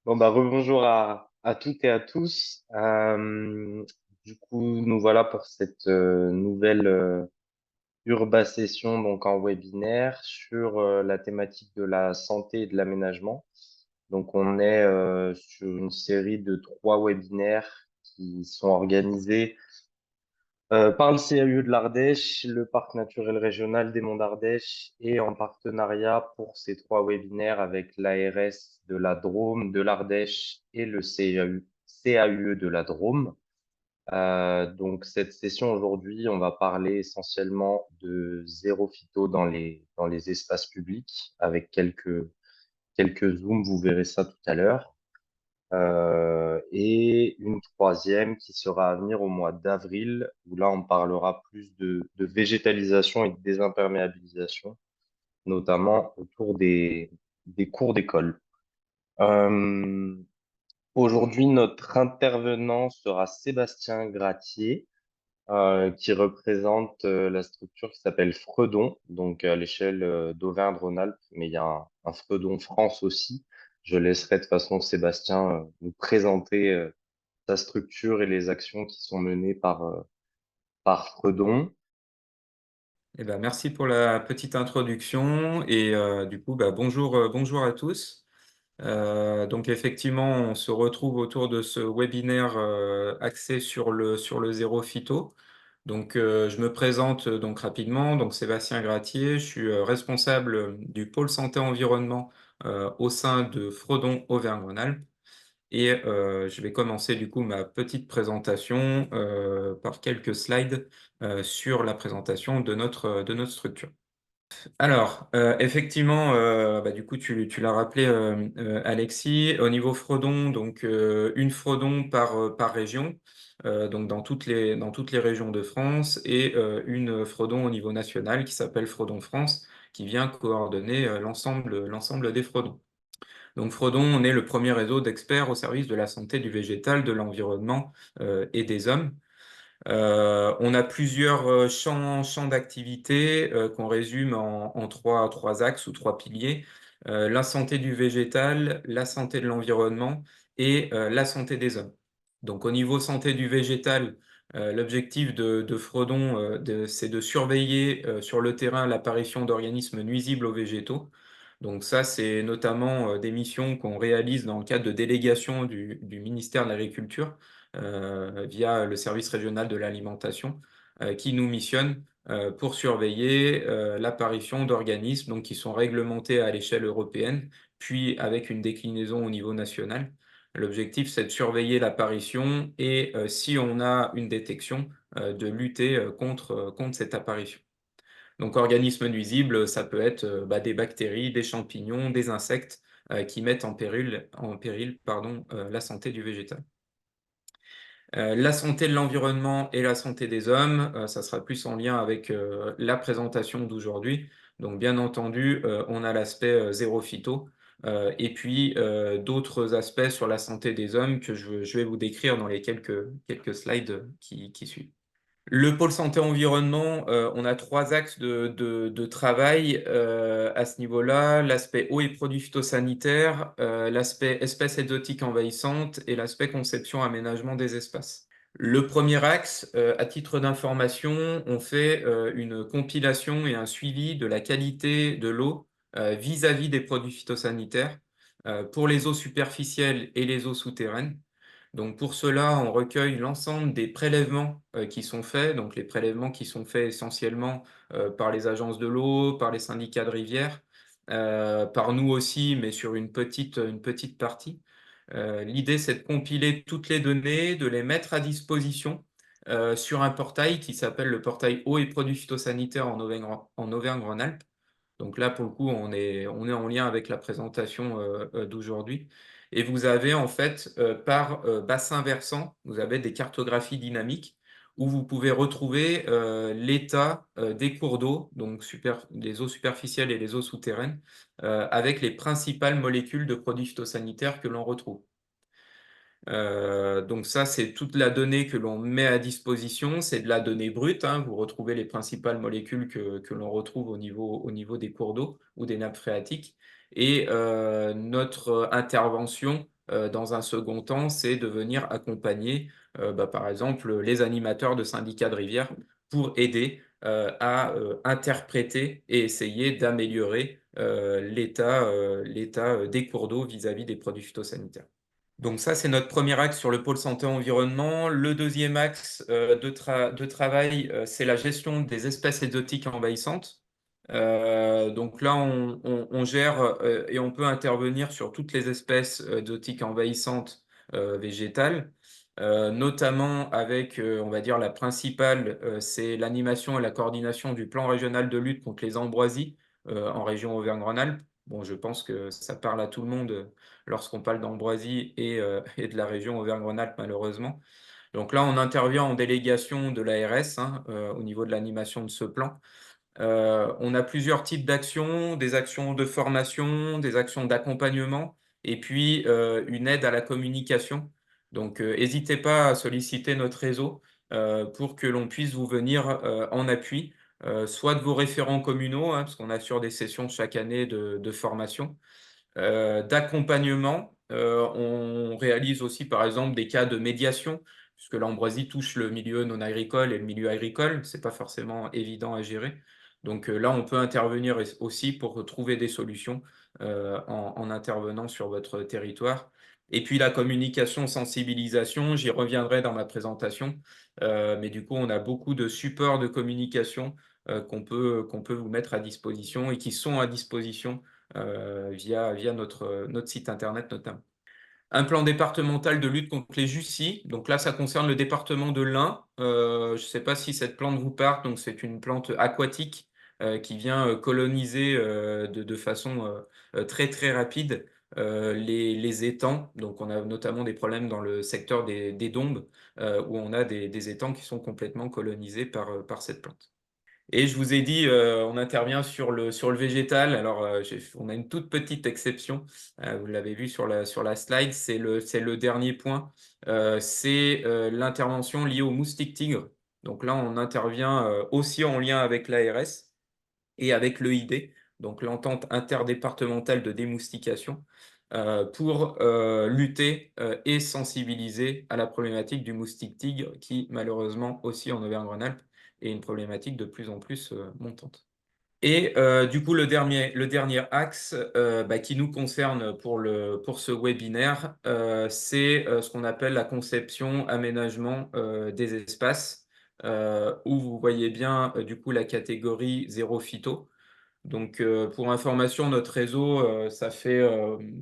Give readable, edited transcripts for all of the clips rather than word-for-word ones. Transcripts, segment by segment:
Bon, bah, rebonjour à toutes et à tous. Du coup, nous voilà pour cette nouvelle Urba Session donc en webinaire sur la thématique de la santé et de l'aménagement. Donc, on est sur une série de 3 webinaires qui sont organisés par le CAU de l'Ardèche, le Parc naturel régional des Monts d'Ardèche et en partenariat pour ces 3 webinaires avec l'ARS de la Drôme, de l'Ardèche et le CAUE de la Drôme. Donc cette session aujourd'hui, on va parler essentiellement de zéro phyto dans les espaces publics avec quelques zooms, vous verrez ça tout à l'heure. Et une troisième qui sera à venir au mois d'avril, où là on parlera plus de végétalisation et de désimperméabilisation, notamment autour des cours d'école. Euh, Aujourd'hui, notre intervenant sera Sébastien Gratier, qui représente la structure qui s'appelle Fredon, donc à l'échelle d'Auvergne-Rhône-Alpes, mais il y a un Fredon France aussi. Je laisserai de toute façon Sébastien nous présenter sa structure et les actions qui sont menées par Fredon. Eh ben, merci pour la petite introduction et du coup bonjour, bonjour à tous. Donc effectivement, on se retrouve autour de ce webinaire axé sur le zéro phyto. Donc je me présente donc rapidement. Donc Sébastien Gratier, je suis responsable du pôle santé environnement au sein de Fredon Auvergne-Rhône-Alpes. Et je vais commencer du coup ma petite présentation par quelques slides sur la présentation de notre structure. Alors, effectivement, du coup, tu l'as rappelé, Alexis, au niveau Fredon, donc une Fredon par région, donc dans toutes les régions de France, et une Fredon au niveau national qui s'appelle Fredon France, qui vient coordonner l'ensemble des Fredons. Donc Fredon, on est le premier réseau d'experts au service de la santé du végétal, de l'environnement et des hommes. On a plusieurs champs d'activité qu'on résume en trois axes ou trois piliers. La santé du végétal, la santé de l'environnement et la santé des hommes. Donc au niveau santé du végétal, l'objectif de Fredon, c'est de surveiller sur le terrain l'apparition d'organismes nuisibles aux végétaux. Donc ça, c'est notamment des missions qu'on réalise dans le cadre de délégations du ministère de l'Agriculture via le service régional de l'alimentation qui nous missionne pour surveiller l'apparition d'organismes donc, qui sont réglementés à l'échelle européenne, puis avec une déclinaison au niveau national. L'objectif, c'est de surveiller l'apparition et si on a une détection, de lutter contre cette apparition. Donc, organismes nuisibles, ça peut être des bactéries, des champignons, des insectes qui mettent en péril la santé du végétal. La santé de l'environnement et la santé des hommes, ça sera plus en lien avec la présentation d'aujourd'hui. Donc, bien entendu, on a l'aspect zéro phyto et puis d'autres aspects sur la santé des hommes que je vais vous décrire dans les quelques slides qui suivent. Le pôle santé environnement, on a trois axes de travail à ce niveau-là. L'aspect eau et produits phytosanitaires, l'aspect espèces exotiques envahissantes et l'aspect conception aménagement des espaces. Le premier axe, à titre d'information, on fait une compilation et un suivi de la qualité de l'eau vis-à-vis des produits phytosanitaires pour les eaux superficielles et les eaux souterraines. Donc pour cela, on recueille l'ensemble des prélèvements qui sont faits, donc les prélèvements qui sont faits essentiellement par les agences de l'eau, par les syndicats de rivières, par nous aussi, mais sur une petite partie. L'idée, c'est de compiler toutes les données, de les mettre à disposition sur un portail qui s'appelle le portail eau et produits phytosanitaires en Auvergne-Rhône-Alpes. Donc là, pour le coup, on est en lien avec la présentation d'aujourd'hui. Et vous avez en fait, par bassin versant, vous avez des cartographies dynamiques où vous pouvez retrouver l'état des cours d'eau, donc les eaux superficielles et les eaux souterraines, avec les principales molécules de produits phytosanitaires que l'on retrouve. Donc ça, c'est toute la donnée que l'on met à disposition. C'est de la donnée brute, hein. Vous retrouvez les principales molécules que l'on retrouve au niveau des cours d'eau ou des nappes phréatiques. Et notre intervention dans un second temps, c'est de venir accompagner, par exemple, les animateurs de syndicats de rivière pour aider à interpréter et essayer d'améliorer l'état des cours d'eau vis-à-vis des produits phytosanitaires. Donc ça, c'est notre premier axe sur le pôle santé-environnement. Le deuxième axe de travail, c'est la gestion des espèces exotiques envahissantes. Donc là, on gère et on peut intervenir sur toutes les espèces exotiques envahissantes végétales, notamment avec, on va dire, la principale, c'est l'animation et la coordination du plan régional de lutte contre les ambroisies en région Auvergne-Rhône-Alpes. Bon, je pense que ça parle à tout le monde lorsqu'on parle d'ambroisie et de la région Auvergne-Rhône-Alpes, malheureusement. Donc là, on intervient en délégation de l'ARS au niveau de l'animation de ce plan. On a plusieurs types d'actions, des actions de formation, des actions d'accompagnement et puis une aide à la communication. Donc, n'hésitez pas à solliciter notre réseau pour que l'on puisse vous venir en appui, soit de vos référents communaux, parce qu'on assure des sessions chaque année de formation, d'accompagnement. On réalise aussi, par exemple, des cas de médiation, puisque l'ambroisie touche le milieu non agricole et le milieu agricole. Ce n'est pas forcément évident à gérer. Donc là, on peut intervenir aussi pour trouver des solutions en intervenant sur votre territoire. Et puis la communication, sensibilisation, j'y reviendrai dans ma présentation. Mais du coup, on a beaucoup de supports de communication qu'on peut vous mettre à disposition et qui sont à disposition via notre site internet notamment. Un plan départemental de lutte contre les JUCI. Donc là, ça concerne le département de l'Ain. Je ne sais pas si cette plante vous parle. Donc c'est une plante aquatique qui vient coloniser de façon très très rapide les étangs. Donc on a notamment des problèmes dans le secteur des Dombes où on a des étangs qui sont complètement colonisés par cette plante. Et je vous ai dit, on intervient sur le végétal. Alors, on a une toute petite exception. Vous l'avez vu sur la slide. C'est le dernier point. C'est l'intervention liée au moustique tigre. Donc là, on intervient aussi en lien avec l'ARS et avec l'EID, donc l'entente interdépartementale de démoustication, pour lutter et sensibiliser à la problématique du moustique tigre qui, malheureusement, aussi en Auvergne-Rhône-Alpes, est une problématique de plus en plus montante. Et du coup, le dernier axe qui nous concerne pour ce webinaire, c'est ce qu'on appelle la conception, aménagement des espaces, où vous voyez bien du coup la catégorie zéro phyto. Donc, pour information, notre réseau, ça fait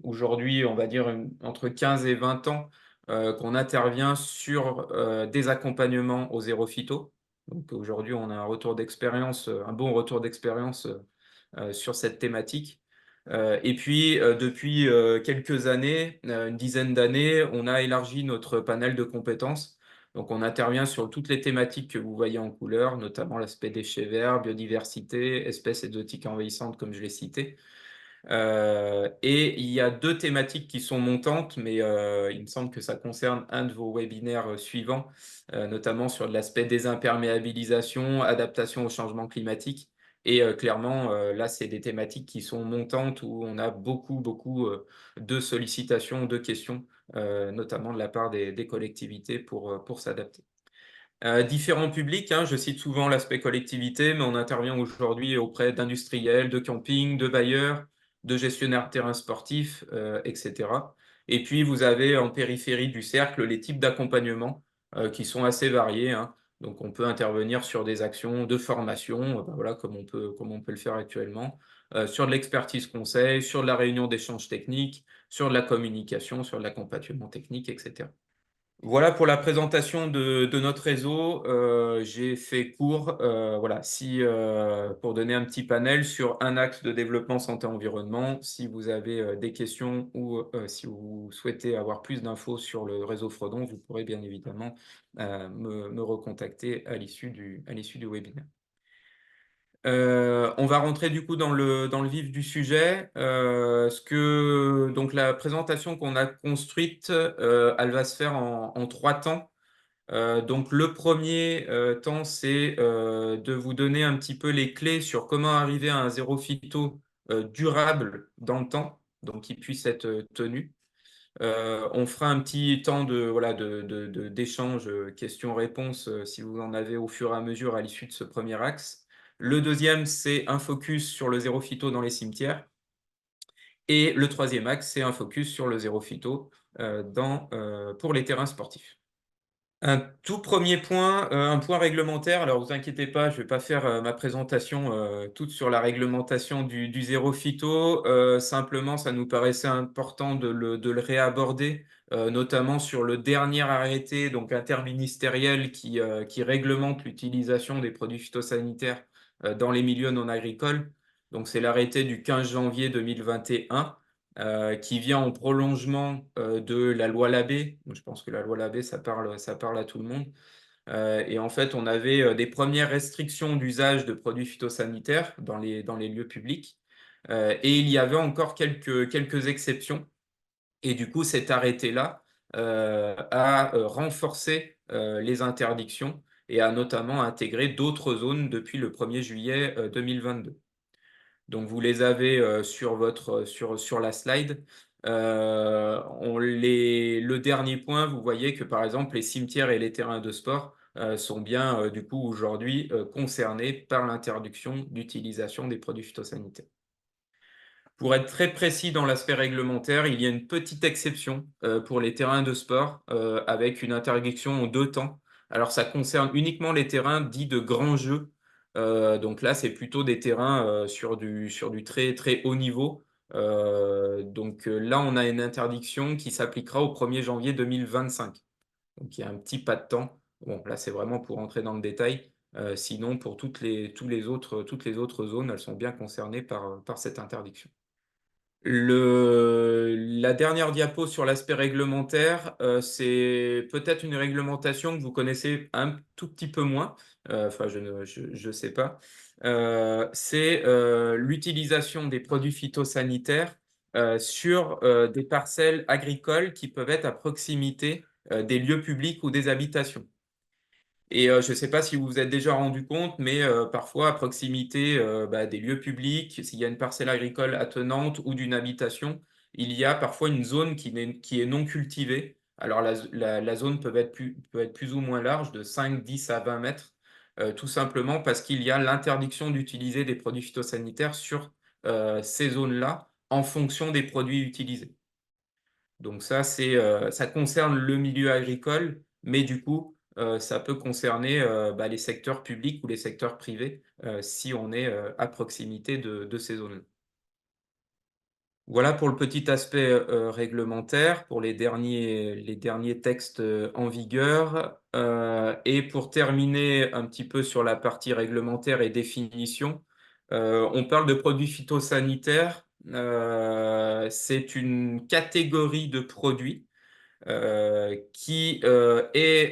aujourd'hui, on va dire, entre 15 et 20 ans qu'on intervient sur des accompagnements au zéro phyto. Donc, aujourd'hui, on a un retour d'expérience, un bon retour d'expérience sur cette thématique. Et puis, depuis quelques années, une dizaine d'années, on a élargi notre panel de compétences. Donc, on intervient sur toutes les thématiques que vous voyez en couleur, notamment l'aspect déchets verts, biodiversité, espèces exotiques envahissantes, comme je l'ai cité. Et il y a deux thématiques qui sont montantes, mais il me semble que ça concerne un de vos webinaires suivants, notamment sur l'aspect désimperméabilisation, adaptation au changement climatique. Et clairement, là, c'est des thématiques qui sont montantes où on a beaucoup, beaucoup de sollicitations, de questions, notamment de la part des collectivités pour s'adapter. Différents publics, je cite souvent l'aspect collectivité, mais on intervient aujourd'hui auprès d'industriels, de camping, de bailleurs, de gestionnaires de terrains sportifs, etc. Et puis, vous avez en périphérie du cercle les types d'accompagnement qui sont assez variés. Donc, on peut intervenir sur des actions de formation, voilà, comme on peut le faire actuellement, sur de l'expertise conseil, sur de la réunion d'échanges techniques, sur de la communication, sur de l'accompagnement technique, etc. Voilà pour la présentation de notre réseau. J'ai fait court, voilà, pour donner un petit panel sur un axe de développement santé-environnement. Si vous avez des questions ou si vous souhaitez avoir plus d'infos sur le réseau Fredon, vous pourrez bien évidemment me recontacter à l'issue du webinaire. On va rentrer du coup dans le vif du sujet. Donc la présentation qu'on a construite, elle va se faire en 3 temps. Donc le premier temps, c'est de vous donner un petit peu les clés sur comment arriver à un zéro phyto durable dans le temps, donc qui puisse être tenu. On fera un petit temps d'échange, questions-réponses, si vous en avez au fur et à mesure à l'issue de ce premier axe. Le deuxième, c'est un focus sur le zéro phyto dans les cimetières. Et le troisième axe, c'est un focus sur le zéro phyto pour les terrains sportifs. Un tout premier point, un point réglementaire. Alors, vous inquiétez pas, je vais pas faire ma présentation toute sur la réglementation du zéro phyto. Simplement, ça nous paraissait important de le réaborder, notamment sur le dernier arrêté donc interministériel qui réglemente l'utilisation des produits phytosanitaires dans les milieux non agricoles. Donc, c'est l'arrêté du 15 janvier 2021 qui vient en prolongement de la loi Labbé. Je pense que la loi Labbé, ça parle à tout le monde. Et en fait, on avait des premières restrictions d'usage de produits phytosanitaires dans les lieux publics. Et il y avait encore quelques exceptions. Et du coup, cet arrêté-là a renforcé les interdictions et a notamment intégré d'autres zones depuis le 1er juillet 2022. Donc, vous les avez sur la slide. Le dernier point, vous voyez que par exemple, les cimetières et les terrains de sport sont bien du coup aujourd'hui concernés par l'interdiction d'utilisation des produits phytosanitaires. Pour être très précis dans l'aspect réglementaire, il y a une petite exception pour les terrains de sport avec une interdiction en 2 temps. Alors, ça concerne uniquement les terrains dits de grands jeux. Donc là, c'est plutôt des terrains sur du très, très haut niveau. Donc là, on a une interdiction qui s'appliquera au 1er janvier 2025. Donc il y a un petit pas de temps. Bon, là, c'est vraiment pour entrer dans le détail. Sinon, pour toutes les autres zones, elles sont bien concernées par cette interdiction. La dernière diapo sur l'aspect réglementaire, c'est peut-être une réglementation que vous connaissez un tout petit peu moins. Enfin, je ne sais pas. C'est l'utilisation des produits phytosanitaires sur des parcelles agricoles qui peuvent être à proximité des lieux publics ou des habitations. Et je ne sais pas si vous vous êtes déjà rendu compte, mais parfois à proximité des lieux publics, s'il y a une parcelle agricole attenante ou d'une habitation, il y a parfois une zone qui est non cultivée. Alors la zone peut être plus ou moins large, de 5, 10 à 20 mètres, tout simplement parce qu'il y a l'interdiction d'utiliser des produits phytosanitaires sur ces zones-là en fonction des produits utilisés. Donc ça concerne le milieu agricole, mais du coup, ça peut concerner les secteurs publics ou les secteurs privés si on est à proximité de ces zones. Voilà pour le petit aspect réglementaire, pour les derniers textes en vigueur. Et pour terminer un petit peu sur la partie réglementaire et définition, on parle de produits phytosanitaires. C'est une catégorie de produits qui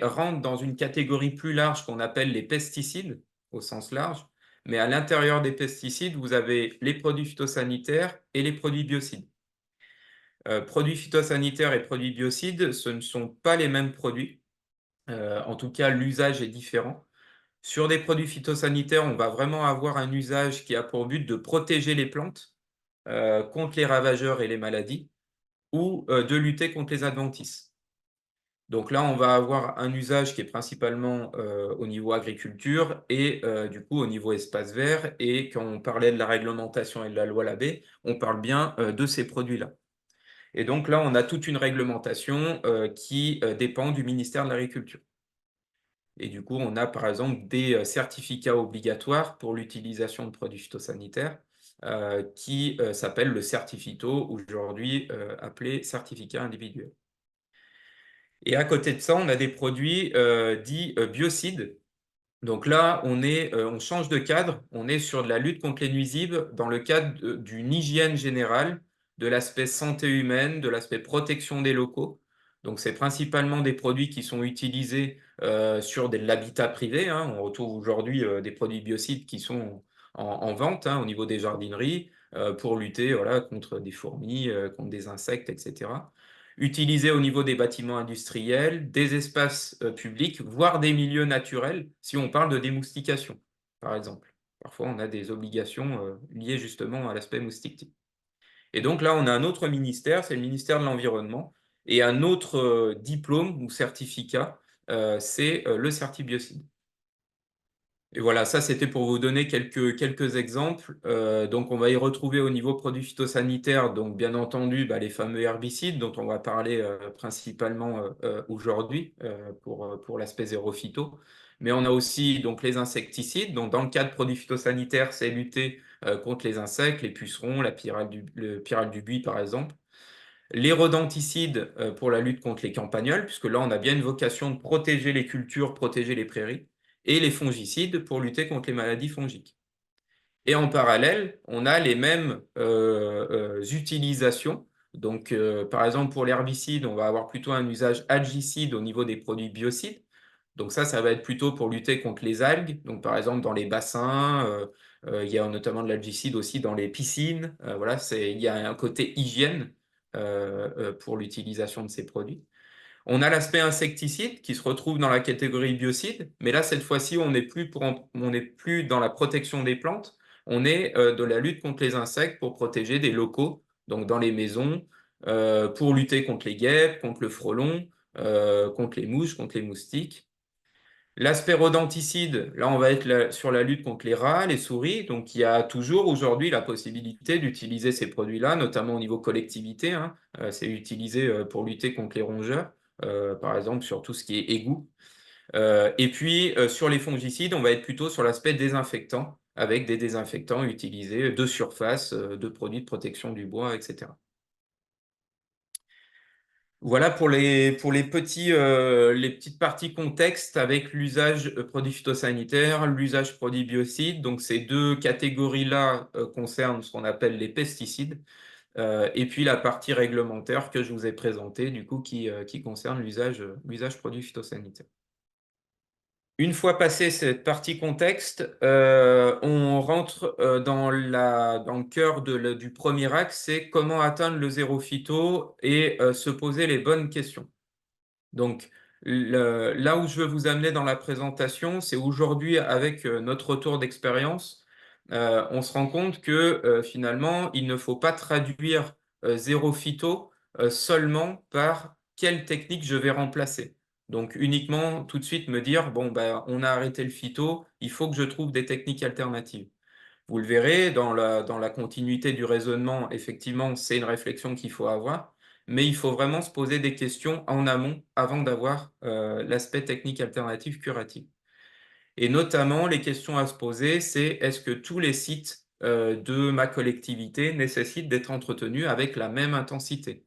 rentre dans une catégorie plus large qu'on appelle les pesticides, au sens large. Mais à l'intérieur des pesticides, vous avez les produits phytosanitaires et les produits biocides. Produits phytosanitaires et produits biocides, ce ne sont pas les mêmes produits. En tout cas, l'usage est différent. Sur des produits phytosanitaires, on va vraiment avoir un usage qui a pour but de protéger les plantes contre les ravageurs et les maladies ou de lutter contre les adventices. Donc là, on va avoir un usage qui est principalement au niveau agriculture et du coup au niveau espace vert. Et quand on parlait de la réglementation et de la loi Labbé, on parle bien de ces produits-là. Et donc là, on a toute une réglementation qui dépend du ministère de l'Agriculture. Et du coup, on a par exemple des certificats obligatoires pour l'utilisation de produits phytosanitaires qui s'appellent le Certifito, aujourd'hui appelé certificat individuel. Et à côté de ça, on a des produits dits biocides. Donc là, on change de cadre, on est sur de la lutte contre les nuisibles dans le cadre d'une hygiène générale, de l'aspect santé humaine, de l'aspect protection des locaux. Donc c'est principalement des produits qui sont utilisés sur de l'habitat privé, hein. On retrouve aujourd'hui des produits biocides qui sont en vente hein, au niveau des jardineries pour lutter voilà, contre des fourmis, contre des insectes, etc. Utilisés au niveau des bâtiments industriels, des espaces publics, voire des milieux naturels, si on parle de démoustication, par exemple. Parfois, on a des obligations liées justement à l'aspect moustique. Et donc là, on a un autre ministère, c'est le ministère de l'Environnement, Et un autre diplôme ou certificat, c'est le certibiocide. Et voilà, ça c'était pour vous donner quelques exemples. Donc on va y retrouver au niveau produits phytosanitaires, donc bien entendu les fameux herbicides dont on va parler principalement aujourd'hui pour l'aspect zéro phyto. Mais on a aussi donc les insecticides. Donc dans le cas de produits phytosanitaires, c'est lutter contre les insectes, les pucerons, le pyrale du buis par exemple. Les rodenticides pour la lutte contre les campagnols, puisque là, on a bien une vocation de protéger les cultures, protéger les prairies, et les fongicides pour lutter contre les maladies fongiques. Et en parallèle, on a les mêmes utilisations. Donc, par exemple, pour l'herbicide, on va avoir plutôt un usage algicide au niveau des produits biocides. Donc ça va être plutôt pour lutter contre les algues. Donc, par exemple, dans les bassins, il y a notamment de l'algicide aussi dans les piscines. Voilà, il y a un côté hygiène pour l'utilisation de ces produits. On a l'aspect insecticide qui se retrouve dans la catégorie biocide, mais là, cette fois-ci, on n'est plus dans la protection des plantes, on est de la lutte contre les insectes pour protéger des locaux, donc dans les maisons, pour lutter contre les guêpes, contre le frelon, contre les mouches, contre les moustiques. L'aspect rodenticide, là, on va être sur la lutte contre les rats, les souris. Donc, il y a toujours aujourd'hui la possibilité d'utiliser ces produits-là, notamment au niveau collectivité, hein. C'est utilisé pour lutter contre les rongeurs, par exemple sur tout ce qui est égout. Et puis, sur les fongicides, on va être plutôt sur l'aspect désinfectant, avec des désinfectants utilisés de surface, de produits de protection du bois, etc. Voilà pour les petites parties contexte avec l'usage produits phytosanitaires, l'usage produits biocides. Donc ces deux catégories-là concernent ce qu'on appelle les pesticides. Et puis la partie réglementaire que je vous ai présentée, du coup, qui concerne l'usage produits phytosanitaires. Une fois passé cette partie contexte, on rentre dans le cœur du premier axe, c'est comment atteindre le zéro phyto et se poser les bonnes questions. Donc, là où je veux vous amener dans la présentation, c'est aujourd'hui, avec notre retour d'expérience, on se rend compte que finalement, il ne faut pas traduire zéro phyto seulement par quelle technique je vais remplacer. Donc, uniquement tout de suite me dire, bon, on a arrêté le phyto, il faut que je trouve des techniques alternatives. Vous le verrez, dans la continuité du raisonnement, effectivement, c'est une réflexion qu'il faut avoir, mais il faut vraiment se poser des questions en amont avant d'avoir l'aspect technique alternatif curatif. Et notamment, les questions à se poser, c'est est-ce que tous les sites de ma collectivité nécessitent d'être entretenus avec la même intensité?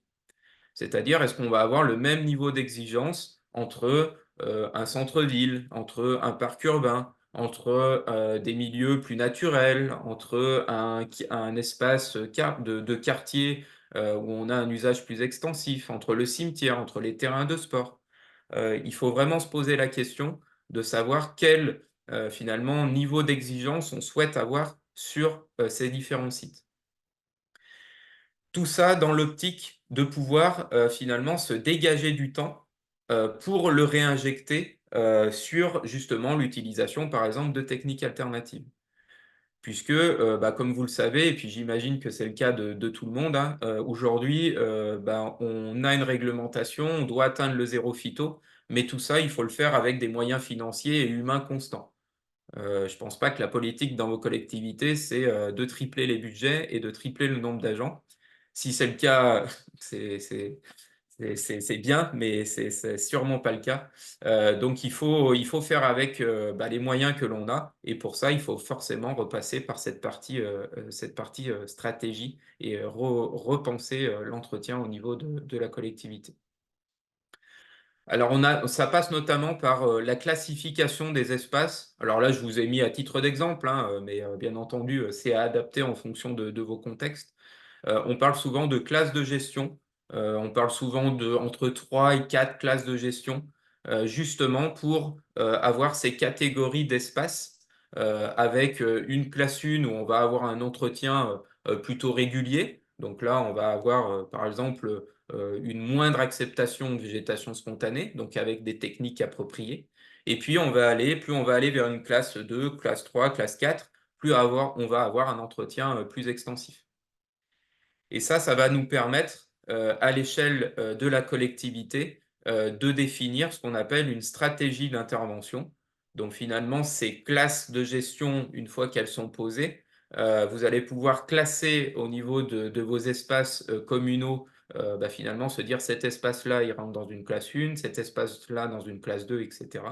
C'est-à-dire, est-ce qu'on va avoir le même niveau d'exigence entre un centre-ville, entre un parc urbain, entre des milieux plus naturels, entre un espace de quartier où on a un usage plus extensif, entre le cimetière, entre les terrains de sport. Il faut vraiment se poser la question de savoir quel finalement niveau d'exigence on souhaite avoir sur ces différents sites. Tout ça dans l'optique de pouvoir finalement se dégager du temps pour le réinjecter sur justement l'utilisation, par exemple, de techniques alternatives. Puisque, comme vous le savez, et puis j'imagine que c'est le cas de tout le monde, hein, aujourd'hui, on a une réglementation, on doit atteindre le zéro phyto, mais tout ça, il faut le faire avec des moyens financiers et humains constants. Je ne pense pas que la politique dans vos collectivités, c'est de tripler les budgets et de tripler le nombre d'agents. Si c'est le cas, c'est bien, mais c'est sûrement pas le cas. Donc il faut faire avec les moyens que l'on a. Et pour ça, il faut forcément repasser par cette partie stratégie et repenser l'entretien au niveau de la collectivité. Alors, ça passe notamment par la classification des espaces. Alors là, je vous ai mis à titre d'exemple, hein, mais bien entendu, c'est à adapter en fonction de vos contextes. On parle souvent de classes de gestion. On parle souvent entre 3 et 4 classes de gestion, justement pour avoir ces catégories d'espaces avec une classe 1 où on va avoir un entretien plutôt régulier. Donc là, on va avoir, par exemple, une moindre acceptation de végétation spontanée, donc avec des techniques appropriées. Et puis, plus on va aller vers une classe 2, classe 3, classe 4, plus on va avoir un entretien plus extensif. Et ça va nous permettre à l'échelle de la collectivité de définir ce qu'on appelle une stratégie d'intervention. Donc finalement, ces classes de gestion, une fois qu'elles sont posées, vous allez pouvoir classer au niveau de vos espaces communaux, finalement se dire cet espace-là, il rentre dans une classe 1, cet espace-là dans une classe 2, etc.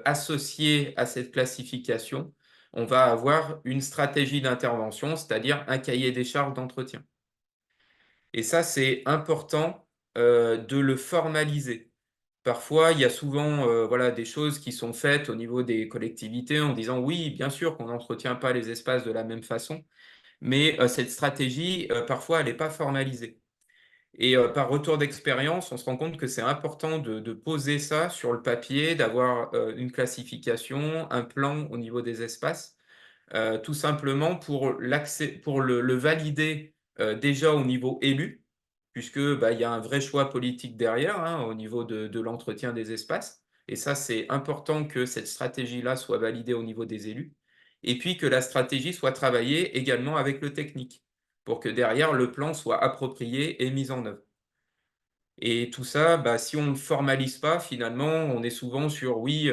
Associé à cette classification, on va avoir une stratégie d'intervention, c'est-à-dire un cahier des charges d'entretien. Et ça, c'est important de le formaliser. Parfois, il y a souvent voilà, des choses qui sont faites au niveau des collectivités en disant oui, bien sûr qu'on n'entretient pas les espaces de la même façon, mais cette stratégie, parfois, elle n'est pas formalisée. Et par retour d'expérience, on se rend compte que c'est important de poser ça sur le papier, d'avoir une classification, un plan au niveau des espaces, tout simplement pour le valider déjà au niveau élu, puisque il y a un vrai choix politique derrière hein, au niveau de l'entretien des espaces. Et ça, c'est important que cette stratégie-là soit validée au niveau des élus. Et puis que la stratégie soit travaillée également avec le technique, pour que derrière le plan soit approprié et mis en œuvre. Et tout ça, si on ne formalise pas, finalement, on est souvent sur oui,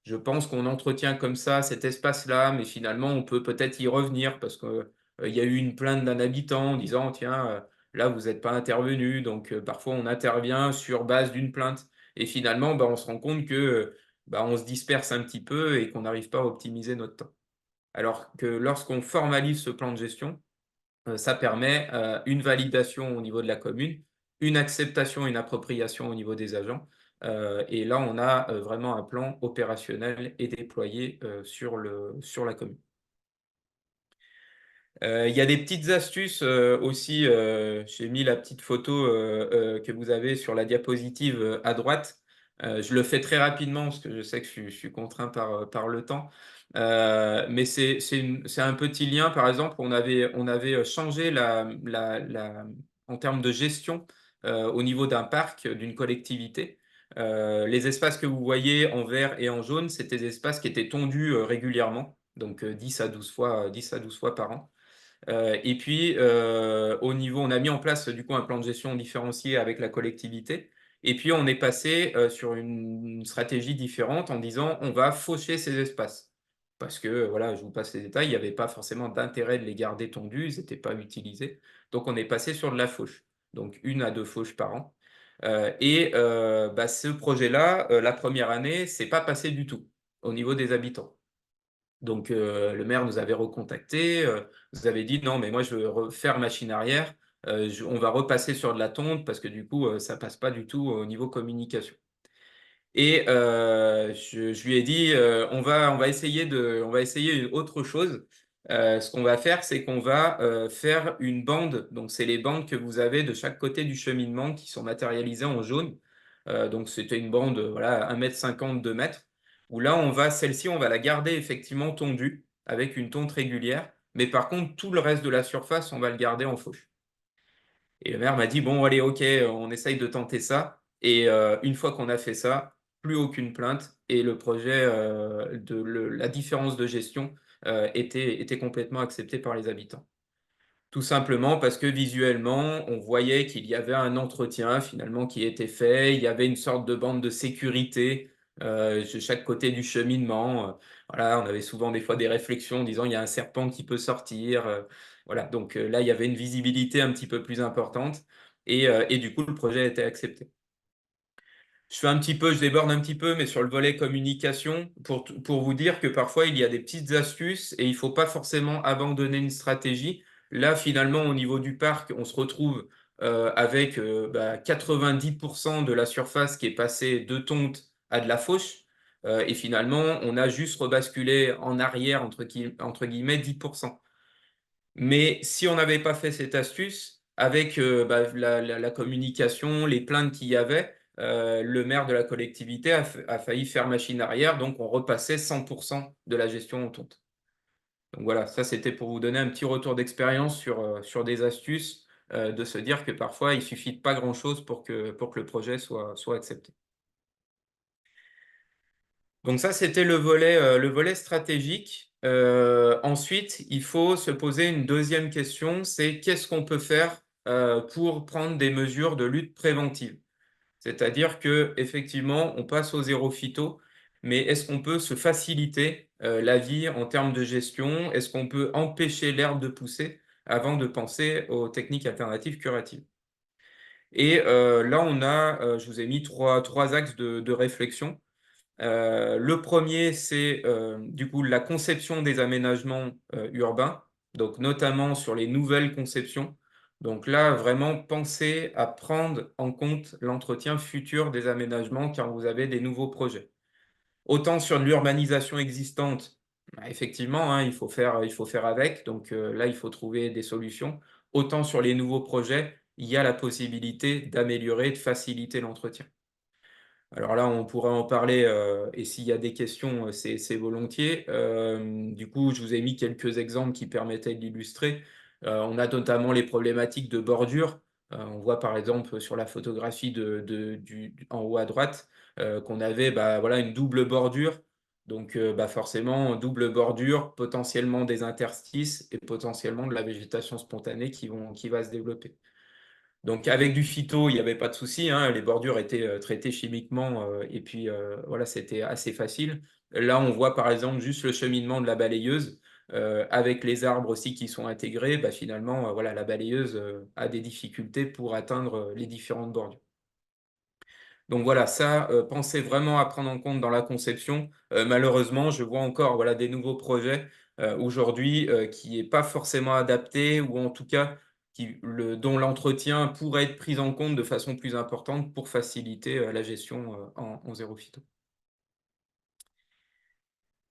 je pense qu'on entretient comme ça cet espace-là, mais finalement, on peut peut-être y revenir parce que, il y a eu une plainte d'un habitant en disant: «Tiens, là, vous n'êtes pas intervenu», donc parfois on intervient sur base d'une plainte et finalement, on se rend compte que, on se disperse un petit peu et qu'on n'arrive pas à optimiser notre temps. Alors que lorsqu'on formalise ce plan de gestion, ça permet une validation au niveau de la commune, une acceptation, une appropriation au niveau des agents. Et là, on a vraiment un plan opérationnel et déployé sur la commune. Il y a des petites astuces aussi. J'ai mis la petite photo que vous avez sur la diapositive à droite. Je le fais très rapidement parce que je sais que je suis contraint par le temps. Mais c'est un petit lien. Par exemple, on avait changé en termes de gestion au niveau d'un parc, d'une collectivité. Les espaces que vous voyez en vert et en jaune, c'était des espaces qui étaient tondus régulièrement, donc 10 à 12 fois, 10 à 12 fois par an. Et puis, au niveau on a mis en place, du coup, un plan de gestion différencié avec la collectivité et puis on est passé, sur une stratégie différente en disant: «On va faucher ces espaces». Parce que, voilà, je vous passe les détails, il n'y avait pas forcément d'intérêt de les garder tondus, ils n'étaient pas utilisés. Donc on est passé sur de la fauche, donc 1 à 2 fauches par an. Ce projet-là, la première année, c'est pas passé du tout au niveau des habitants. Donc le maire nous avait recontactés, nous avait dit: «Non, mais moi je veux refaire machine arrière, on va repasser sur de la tonte parce que du coup, ça passe pas du tout au niveau communication». Et je lui ai dit: On va essayer une autre chose. Ce qu'on va faire, c'est qu'on va, faire une bande». Donc c'est les bandes que vous avez de chaque côté du cheminement qui sont matérialisées en jaune. Donc c'était une bande, voilà, 1,50 m, 2 m, où là, celle-ci, on va la garder effectivement tondue avec une tonte régulière. Mais par contre, tout le reste de la surface, on va le garder en fauche. Et le maire m'a dit: «Bon, allez, OK, on essaye de tenter ça». Et une fois qu'on a fait ça, plus aucune plainte et le projet, la différence de gestion, était complètement acceptée par les habitants. Tout simplement parce que visuellement, on voyait qu'il y avait un entretien finalement qui était fait. Il y avait une sorte de bande de sécurité, de chaque côté du cheminement. Voilà, on avait souvent des fois des réflexions en disant: «Il y a un serpent qui peut sortir», voilà, donc là, il y avait une visibilité un petit peu plus importante et du coup, le projet a été accepté. Je déborde un petit peu, mais sur le volet communication, pour vous dire que parfois il y a des petites astuces et il faut pas forcément abandonner une stratégie. Là, finalement, au niveau du parc, on se retrouve avec 90 de la surface qui est passée de tonte à de la fauche. Et finalement, on a juste rebasculé en arrière, entre guillemets, 10%. Mais si on n'avait pas fait cette astuce, avec la communication, les plaintes qu'il y avait, le maire de la collectivité a failli faire machine arrière, donc on repassait 100% de la gestion en tonte. Donc voilà, ça c'était pour vous donner un petit retour d'expérience sur des astuces, de se dire que parfois il suffit de pas grand-chose pour que le projet soit accepté. Donc ça, c'était le volet stratégique. Ensuite, il faut se poser une deuxième question, c'est qu'est-ce qu'on peut faire pour prendre des mesures de lutte préventive. C'est-à-dire que effectivement, on passe au zéro phyto, mais est-ce qu'on peut se faciliter la vie en termes de gestion? Est-ce qu'on peut empêcher l'herbe de pousser avant de penser aux techniques alternatives curatives? Et là, je vous ai mis trois axes de réflexion. Le premier, c'est du coup la conception des aménagements urbains, donc notamment sur les nouvelles conceptions. Donc là, vraiment penser à prendre en compte l'entretien futur des aménagements quand vous avez des nouveaux projets. Autant sur l'urbanisation existante, bah, effectivement, hein, il faut faire avec. Donc là, il faut trouver des solutions. Autant sur les nouveaux projets, il y a la possibilité d'améliorer, de faciliter l'entretien. Alors là, on pourrait en parler, et s'il y a des questions, c'est volontiers. Du coup, je vous ai mis quelques exemples qui permettaient de l'illustrer. On a notamment les problématiques de bordure. On voit par exemple sur la photographie en haut à droite qu'on avait voilà, une double bordure. Donc forcément, double bordure, potentiellement des interstices et potentiellement de la végétation spontanée qui va se développer. Donc avec du phyto, il n'y avait pas de souci, hein, les bordures étaient traitées chimiquement et puis voilà, c'était assez facile. Là, on voit par exemple juste le cheminement de la balayeuse avec les arbres aussi qui sont intégrés. Finalement, voilà, la balayeuse a des difficultés pour atteindre les différentes bordures. Donc voilà, ça, pensez vraiment à prendre en compte dans la conception. Malheureusement, je vois encore voilà, des nouveaux projets aujourd'hui qui n'est pas forcément adapté ou en tout cas dont l'entretien pourrait être pris en compte de façon plus importante pour faciliter la gestion en zéro phyto.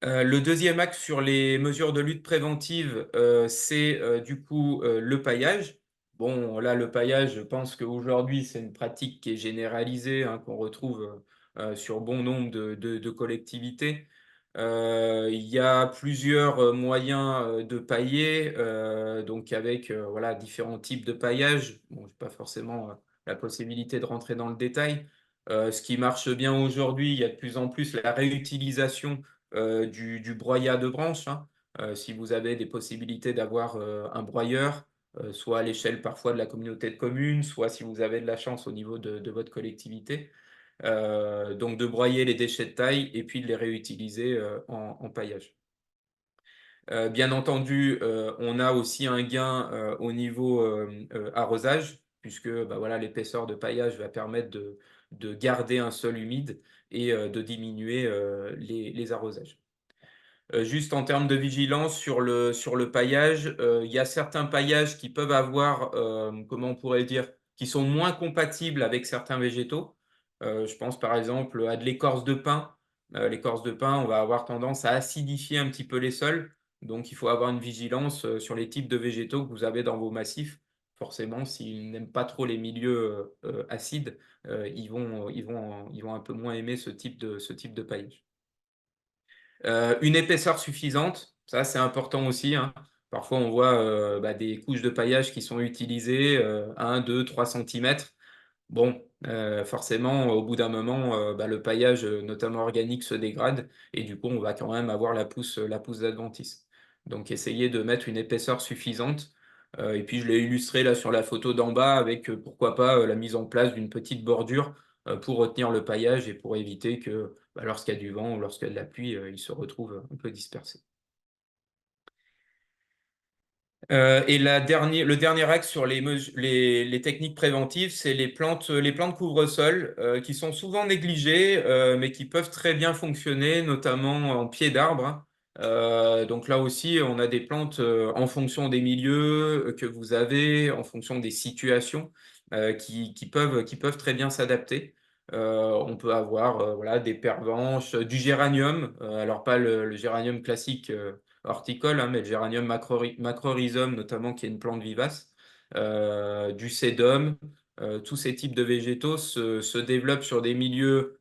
Le deuxième axe sur les mesures de lutte préventive, c'est du coup le paillage. Bon, là, le paillage, je pense qu'aujourd'hui, c'est une pratique qui est généralisée, hein, qu'on retrouve sur bon nombre de collectivités. Il y a plusieurs moyens de pailler, donc avec voilà, différents types de paillage. Bon, je n'ai pas forcément la possibilité de rentrer dans le détail. Ce qui marche bien aujourd'hui, il y a de plus en plus la réutilisation du broyat de branches, hein. Si vous avez des possibilités d'avoir un broyeur, soit à l'échelle parfois de la communauté de communes, soit si vous avez de la chance au niveau de votre collectivité. Donc de broyer les déchets de taille et puis de les réutiliser en paillage. Bien entendu, on a aussi un gain au niveau arrosage, puisque voilà, l'épaisseur de paillage va permettre de garder un sol humide et de diminuer les arrosages. Juste en termes de vigilance sur le paillage, il y a certains paillages qui peuvent avoir, comment on pourrait dire, qui sont moins compatibles avec certains végétaux. Je pense par exemple à de l'écorce de pin. L'écorce de pin, on va avoir tendance à acidifier un petit peu les sols. Donc il faut avoir une vigilance sur les types de végétaux que vous avez dans vos massifs. Forcément, s'ils n'aiment pas trop les milieux acides, ils vont un peu moins aimer ce type de paillage. Une épaisseur suffisante, ça c'est important aussi, hein. Parfois on voit des couches de paillage qui sont utilisées 1, 2, 3 cm. Bon, forcément, au bout d'un moment, le paillage, notamment organique, se dégrade et du coup, on va quand même avoir la pousse d'adventice. Donc, essayez de mettre une épaisseur suffisante. Et puis, je l'ai illustré là sur la photo d'en bas avec, pourquoi pas, la mise en place d'une petite bordure pour retenir le paillage et pour éviter que, lorsqu'il y a du vent ou lorsqu'il y a de la pluie, il se retrouve un peu dispersé. Et le dernier axe sur les techniques préventives, c'est les plantes couvre-sol qui sont souvent négligées, mais qui peuvent très bien fonctionner, notamment en pied d'arbre, hein. Donc là aussi, on a des plantes en fonction des milieux que vous avez, en fonction des situations, qui peuvent très bien s'adapter. On peut avoir voilà, des pervenches, du géranium, alors pas le géranium classique horticole, hein, mais le géranium macrorhizome notamment, qui est une plante vivace, du sédum, tous ces types de végétaux se développent sur des milieux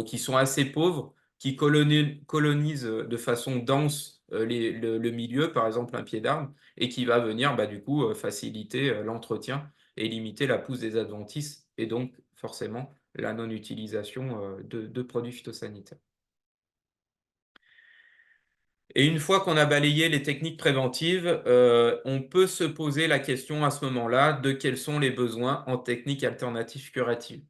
qui sont assez pauvres, qui colonisent de façon dense le milieu, par exemple un pied d'arbre, et qui va venir du coup faciliter l'entretien et limiter la pousse des adventices, et donc forcément la non-utilisation de produits phytosanitaires. Et une fois qu'on a balayé les techniques préventives, on peut se poser la question à ce moment-là de quels sont les besoins en techniques alternatives curatives.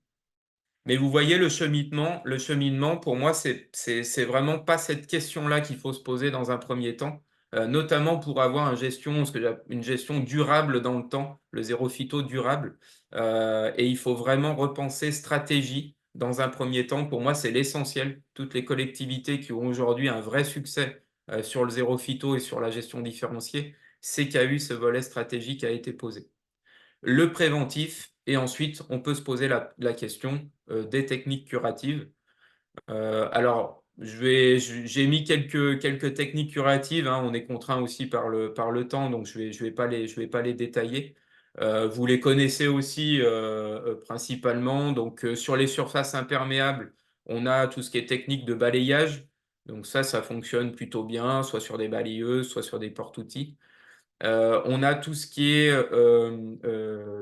Mais vous voyez, le cheminement, pour moi, c'est vraiment pas cette question-là qu'il faut se poser dans un premier temps, notamment pour avoir une gestion durable dans le temps, le zéro phyto durable. Et il faut vraiment repenser stratégie dans un premier temps. Pour moi, c'est l'essentiel. Toutes les collectivités qui ont aujourd'hui un vrai succès sur le zéro phyto et sur la gestion différenciée, c'est qu'il y a eu ce volet stratégique qui a été posé. Le préventif, et ensuite, on peut se poser la question des techniques curatives. Alors, j'ai mis quelques techniques curatives, hein. On est contraint aussi par le temps, donc je vais pas les détailler. Vous les connaissez aussi principalement. Donc, sur les surfaces imperméables, on a tout ce qui est technique de balayage. Donc ça fonctionne plutôt bien, soit sur des balayeuses, soit sur des porte-outils. On a tout ce qui est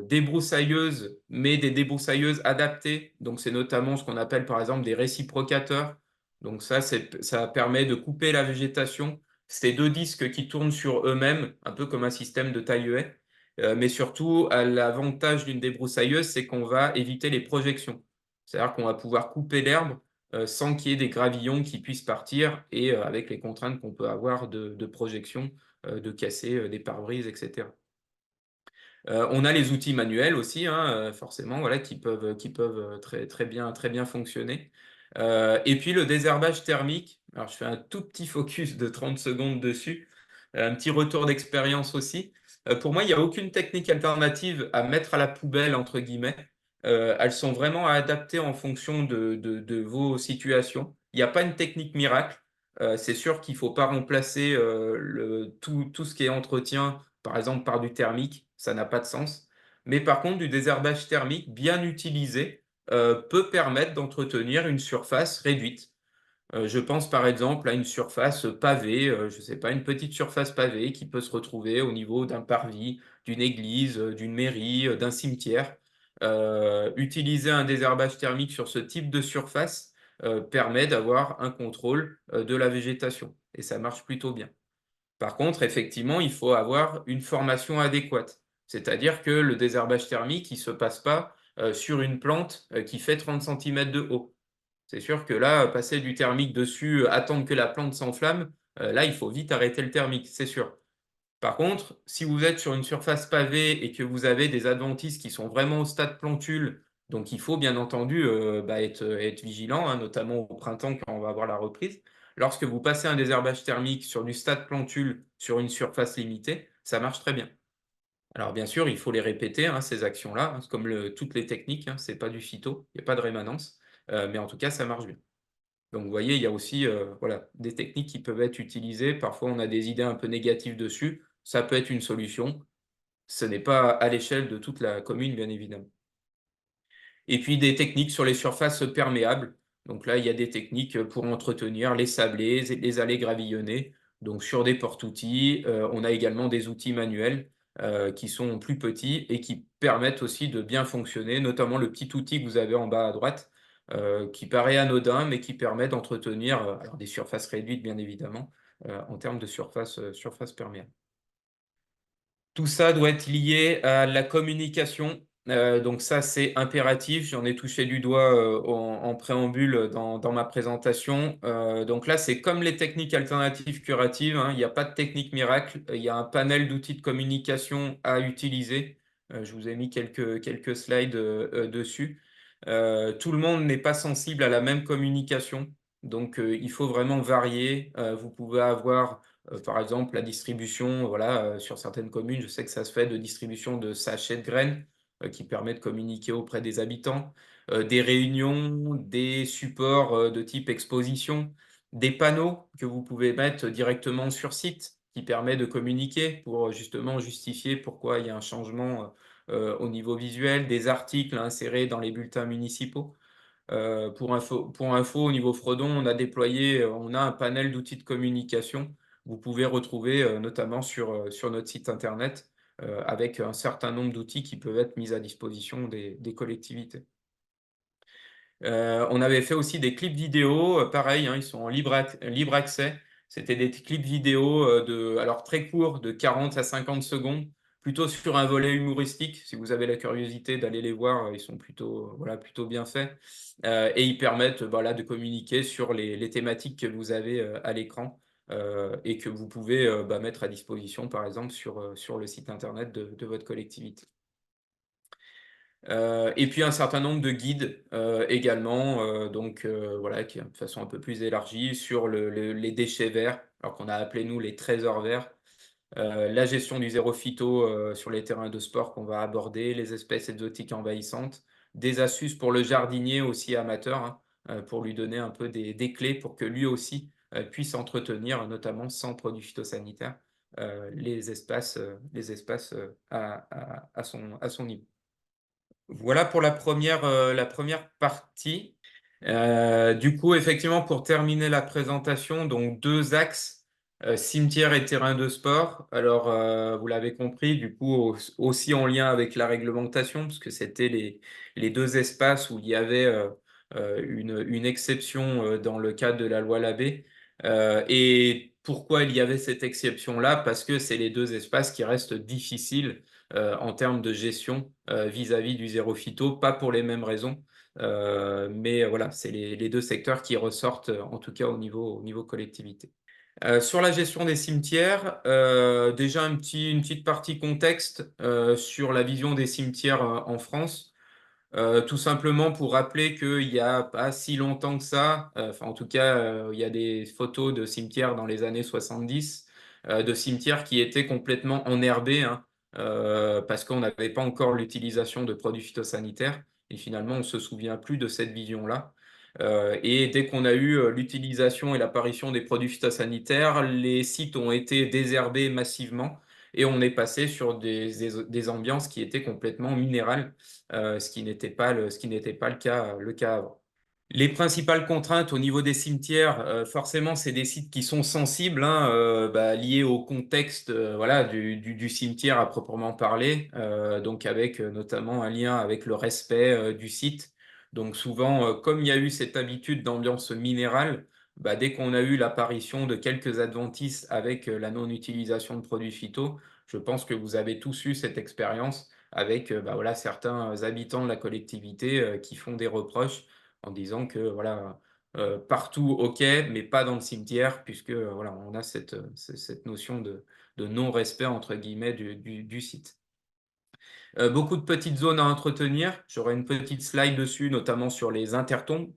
débroussailleuse, mais des débroussailleuses adaptées. Donc, c'est notamment ce qu'on appelle par exemple des réciprocateurs. Donc, ça permet de couper la végétation. C'est deux disques qui tournent sur eux-mêmes, un peu comme un système de taille-haie. Mais surtout, l'avantage d'une débroussailleuse, c'est qu'on va éviter les projections. C'est-à-dire qu'on va pouvoir couper l'herbe sans qu'il y ait des gravillons qui puissent partir et avec les contraintes qu'on peut avoir de projection de casser des pare-brises, etc. On a les outils manuels aussi, hein, forcément, voilà, qui peuvent très bien fonctionner. Et puis le désherbage thermique. Alors, je fais un tout petit focus de 30 secondes dessus. Un petit retour d'expérience aussi. Pour moi, il n'y a aucune technique alternative à mettre à la poubelle, entre guillemets. Elles sont vraiment adaptées en fonction de vos situations. Il n'y a pas une technique miracle. C'est sûr qu'il ne faut pas remplacer tout ce qui est entretien, par exemple par du thermique, ça n'a pas de sens. Mais par contre, du désherbage thermique bien utilisé peut permettre d'entretenir une surface réduite. Je pense par exemple à une surface pavée, je ne sais pas, une petite surface pavée qui peut se retrouver au niveau d'un parvis, d'une église, d'une mairie, d'un cimetière. Utiliser un désherbage thermique sur ce type de surface permet d'avoir un contrôle de la végétation et ça marche plutôt bien. Par contre, effectivement, il faut avoir une formation adéquate. C'est-à-dire que le désherbage thermique, il ne se passe pas sur une plante qui fait 30 cm de haut. C'est sûr que là, passer du thermique dessus, attendre que la plante s'enflamme, là, il faut vite arrêter le thermique, c'est sûr. Par contre, si vous êtes sur une surface pavée et que vous avez des adventices qui sont vraiment au stade plantule, donc il faut bien entendu être vigilant, hein, notamment au printemps quand on va avoir la reprise. Lorsque vous passez un désherbage thermique sur du stade plantule sur une surface limitée, ça marche très bien. Alors bien sûr, il faut les répéter, hein, ces actions-là, hein, comme toutes les techniques, hein, c'est pas du phyto, il n'y a pas de rémanence, mais en tout cas, ça marche bien. Donc vous voyez, il y a aussi voilà, des techniques qui peuvent être utilisées. Parfois, on a des idées un peu négatives dessus. Ça peut être une solution. Ce n'est pas à l'échelle de toute la commune, bien évidemment. Et puis des techniques sur les surfaces perméables. Donc là, il y a des techniques pour entretenir les sablés, les allées gravillonnées. Donc sur des porte-outils, on a également des outils manuels qui sont plus petits et qui permettent aussi de bien fonctionner, notamment le petit outil que vous avez en bas à droite, qui paraît anodin, mais qui permet d'entretenir alors des surfaces réduites, bien évidemment, en termes de surface perméable. Tout ça doit être lié à la communication. Donc ça, c'est impératif. J'en ai touché du doigt en préambule dans ma présentation. Donc là, c'est comme les techniques alternatives curatives, hein. Il n'y a pas de technique miracle. Il y a un panel d'outils de communication à utiliser. Je vous ai mis quelques slides dessus. Tout le monde n'est pas sensible à la même communication. Donc il faut vraiment varier. Vous pouvez avoir par exemple, la distribution, voilà, sur certaines communes, je sais que ça se fait de distribution de sachets de graines qui permet de communiquer auprès des habitants, des réunions, des supports de type exposition, des panneaux que vous pouvez mettre directement sur site qui permet de communiquer pour justement justifier pourquoi il y a un changement au niveau visuel, des articles insérés dans les bulletins municipaux. Pour info, au niveau Fredon, on a un panel d'outils de communication. Vous pouvez retrouver notamment sur notre site internet avec un certain nombre d'outils qui peuvent être mis à disposition des collectivités. On avait fait aussi des clips vidéo, pareil, hein, ils sont en libre accès. C'était des clips vidéo alors très courts, de 40 à 50 secondes, plutôt sur un volet humoristique. Si vous avez la curiosité d'aller les voir, ils sont plutôt, voilà, plutôt bien faits. Et ils permettent, voilà, de communiquer sur les thématiques que vous avez à l'écran et que vous pouvez mettre à disposition, par exemple, sur le site internet de votre collectivité. Et puis un certain nombre de guides également, voilà, qui de façon un peu plus élargie sur les déchets verts, alors qu'on a appelé nous les trésors verts, la gestion du zéro phyto sur les terrains de sport qu'on va aborder, les espèces exotiques envahissantes, des astuces pour le jardinier aussi amateur, hein, pour lui donner un peu des clés pour que lui aussi puisse entretenir, notamment sans produits phytosanitaires, les espaces à son niveau. Voilà pour la première partie. Du coup, effectivement, pour terminer la présentation, donc 2 axes, cimetière et terrain de sport. Alors, vous l'avez compris, du coup, aussi en lien avec la réglementation, parce que c'était les 2 espaces où il y avait une exception dans le cadre de la loi Labbé. Et pourquoi il y avait cette exception-là? Parce que c'est les 2 espaces qui restent difficiles en termes de gestion vis-à-vis du zéro phyto, pas pour les mêmes raisons, mais voilà, c'est les 2 secteurs qui ressortent, en tout cas au niveau collectivité. Sur la gestion des cimetières, déjà une petite partie contexte sur la vision des cimetières en France. Tout simplement pour rappeler qu'il n'y a pas si longtemps que ça, enfin en tout cas, il y a des photos de cimetières dans les années 70, de cimetières qui étaient complètement enherbés, hein, parce qu'on n'avait pas encore l'utilisation de produits phytosanitaires. Et finalement, on ne se souvient plus de cette vision-là. Et dès qu'on a eu l'utilisation et l'apparition des produits phytosanitaires, les sites ont été désherbés massivement et on est passé sur des ambiances qui étaient complètement minérales, ce qui n'était pas le cas avant. Les principales contraintes au niveau des cimetières, forcément, c'est des sites qui sont sensibles, hein, liés au contexte voilà, du cimetière à proprement parler, donc avec notamment un lien avec le respect du site. Donc souvent, comme il y a eu cette habitude d'ambiance minérale, dès qu'on a eu l'apparition de quelques adventices avec la non-utilisation de produits phyto, je pense que vous avez tous eu cette expérience avec voilà, certains habitants de la collectivité qui font des reproches en disant que voilà, partout, ok, mais pas dans le cimetière, puisque voilà, on a cette notion de non-respect, entre guillemets, du site. Beaucoup de petites zones à entretenir. J'aurai une petite slide dessus, notamment sur les intertombes.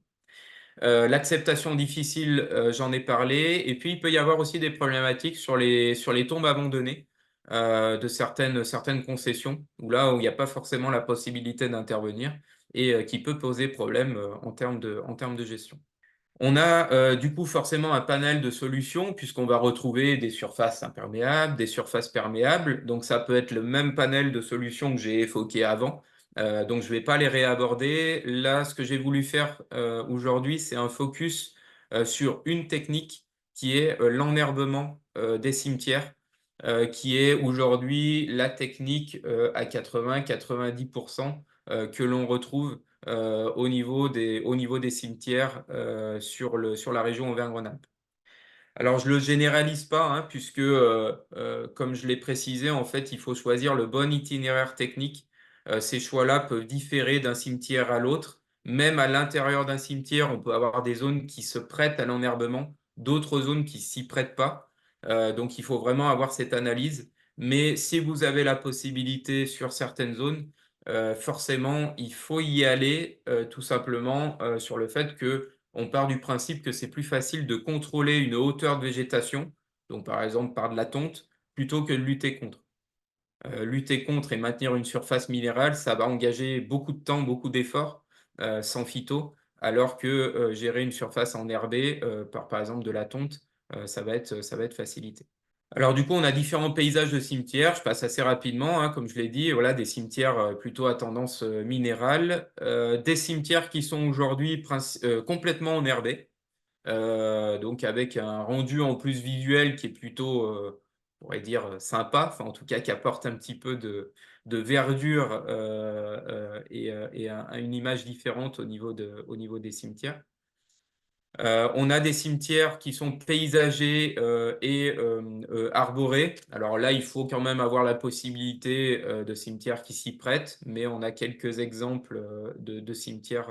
L'acceptation difficile, j'en ai parlé. Et puis, il peut y avoir aussi des problématiques sur les tombes abandonnées de certaines concessions, où il n'y a pas forcément la possibilité d'intervenir et qui peut poser problème en termes de gestion. On a du coup forcément un panel de solutions puisqu'on va retrouver des surfaces imperméables, des surfaces perméables. Donc ça peut être le même panel de solutions que j'ai évoqué avant. Donc je ne vais pas les réaborder. Là, ce que j'ai voulu faire aujourd'hui, c'est un focus sur une technique qui est l'enherbement des cimetières, qui est aujourd'hui la technique à 80-90% que l'on retrouve au niveau des cimetières sur la région Auvergne-Rhône-Alpes. Alors, je ne le généralise pas, hein, puisque, comme je l'ai précisé, en fait, il faut choisir le bon itinéraire technique. Ces choix-là peuvent différer d'un cimetière à l'autre. Même à l'intérieur d'un cimetière, on peut avoir des zones qui se prêtent à l'enherbement, d'autres zones qui ne s'y prêtent pas. Donc, il faut vraiment avoir cette analyse. Mais si vous avez la possibilité sur certaines zones, forcément, il faut y aller tout simplement sur le fait que on part du principe que c'est plus facile de contrôler une hauteur de végétation, donc par exemple par de la tonte, plutôt que de lutter contre. Lutter contre et maintenir une surface minérale, ça va engager beaucoup de temps, beaucoup d'efforts sans phyto, alors que gérer une surface enherbée par exemple de la tonte, ça va être facilité. Alors du coup, on a différents paysages de cimetières. Je passe assez rapidement, hein, comme je l'ai dit. Voilà, des cimetières plutôt à tendance minérale, des cimetières qui sont aujourd'hui complètement enherbés, donc avec un rendu en plus visuel qui est plutôt, on pourrait dire, sympa, enfin en tout cas qui apporte un petit peu de verdure et une image différente au niveau des cimetières. On a des cimetières qui sont paysagers et arborés. Alors là, il faut quand même avoir la possibilité de cimetières qui s'y prêtent, mais on a quelques exemples de cimetières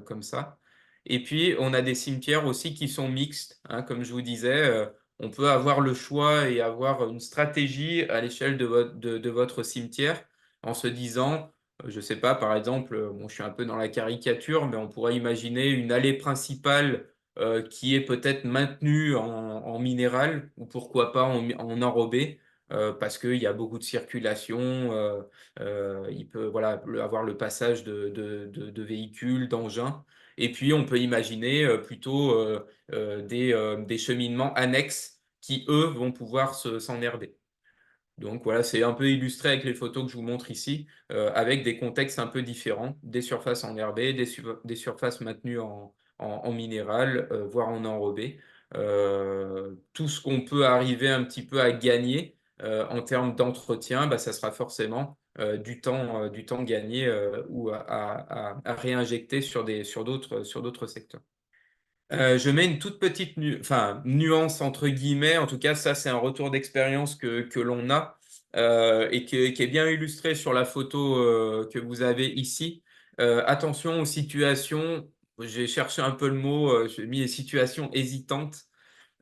comme ça. Et puis, on a des cimetières aussi qui sont mixtes, hein, comme je vous disais. On peut avoir le choix et avoir une stratégie à l'échelle de votre cimetière en se disant, je ne sais pas, par exemple, bon, je suis un peu dans la caricature, mais on pourrait imaginer une allée principale qui est peut-être maintenue en minéral ou pourquoi pas en enrobé. Parce qu'il y a beaucoup de circulation, il peut voilà, avoir le passage de véhicules, d'engins. Et puis, on peut imaginer plutôt des cheminements annexes qui, eux, vont pouvoir s'enherber. Donc voilà, c'est un peu illustré avec les photos que je vous montre ici, avec des contextes un peu différents, des surfaces enherbées, des surfaces maintenues en minéral, voire en enrobé. Tout ce qu'on peut arriver un petit peu à gagner en termes d'entretien, bah, ça sera forcément du temps gagné ou à réinjecter sur d'autres secteurs. Je mets une toute petite nuance entre guillemets. En tout cas, ça, c'est un retour d'expérience que l'on a et qui est bien illustré sur la photo que vous avez ici. Attention aux situations. J'ai cherché un peu le mot. J'ai mis les situations hésitantes.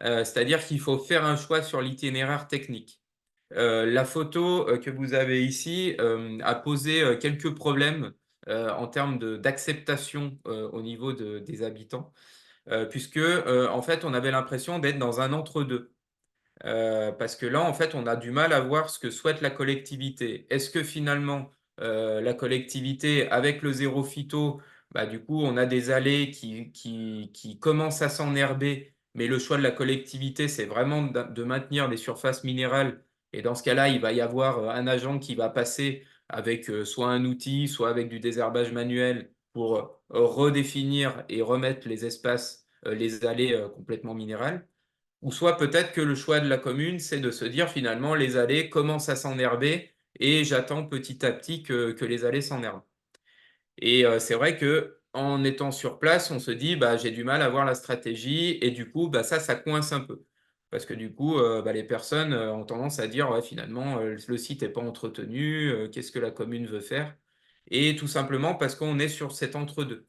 C'est-à-dire qu'il faut faire un choix sur l'itinéraire technique. La photo que vous avez ici a posé quelques problèmes en termes d'acceptation au niveau des habitants puisque en fait, on avait l'impression d'être dans un entre-deux. Parce que là, en fait, on a du mal à voir ce que souhaite la collectivité. Est-ce que finalement, la collectivité, avec le zéro phyto, bah, du coup, on a des allées qui commencent à s'enherber, mais le choix de la collectivité, c'est vraiment de maintenir des surfaces minérales. Et dans ce cas-là, il va y avoir un agent qui va passer avec soit un outil, soit avec du désherbage manuel pour redéfinir et remettre les espaces, les allées complètement minérales. Ou soit peut-être que le choix de la commune, c'est de se dire finalement les allées commencent à s'enherber et j'attends petit à petit que les allées s'enherbent. Et c'est vrai que en étant sur place, on se dit bah, j'ai du mal à voir la stratégie et du coup bah, ça coince un peu. Parce que du coup, bah, les personnes ont tendance à dire ouais, finalement le site n'est pas entretenu, qu'est-ce que la commune veut faire? Et tout simplement parce qu'on est sur cet entre-deux.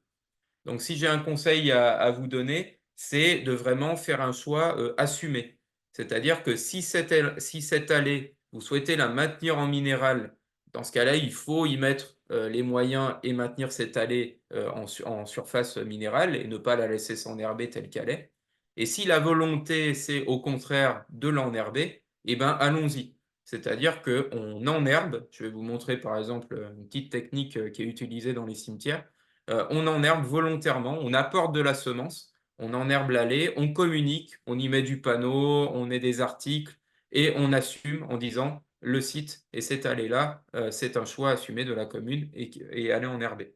Donc, si j'ai un conseil à vous donner, c'est de vraiment faire un choix assumé. C'est-à-dire que si cette allée, vous souhaitez la maintenir en minéral, dans ce cas-là, il faut y mettre les moyens et maintenir cette allée en surface minérale et ne pas la laisser s'enherber telle qu'elle est. Et si la volonté, c'est au contraire de l'enherber, eh ben, allons-y. C'est-à-dire qu'on enherbe, je vais vous montrer par exemple une petite technique qui est utilisée dans les cimetières. On enherbe volontairement, on apporte de la semence, on enherbe l'allée, on communique, on y met du panneau, on met des articles et on assume en disant le site et cette allée-là, c'est un choix assumé de la commune et aller enherber.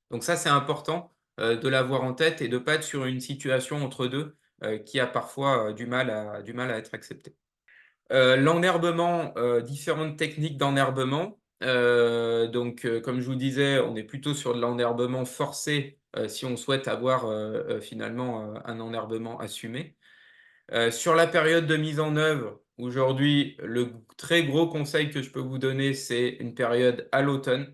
Donc ça, c'est important de l'avoir en tête et de ne pas être sur une situation entre deux qui a parfois du mal à être acceptée. L'enherbement, différentes techniques d'enherbement. Donc, comme je vous disais, on est plutôt sur de l'enherbement forcé si on souhaite avoir finalement un enherbement assumé. Sur la période de mise en œuvre, aujourd'hui, le très gros conseil que je peux vous donner, c'est une période à l'automne.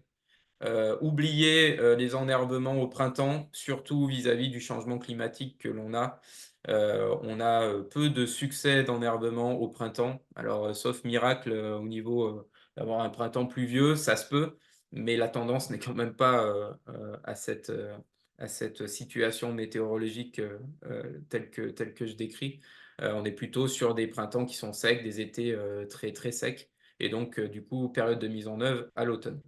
Oublier les enherbements au printemps, surtout vis-à-vis du changement climatique que l'on a. On a peu de succès d'enherbement au printemps. Alors, sauf miracle au niveau d'avoir un printemps pluvieux, ça se peut, mais la tendance n'est quand même pas à cette situation météorologique telle que je décris. On est plutôt sur des printemps qui sont secs, des étés très, très secs, et donc, du coup, période de mise en œuvre à l'automne.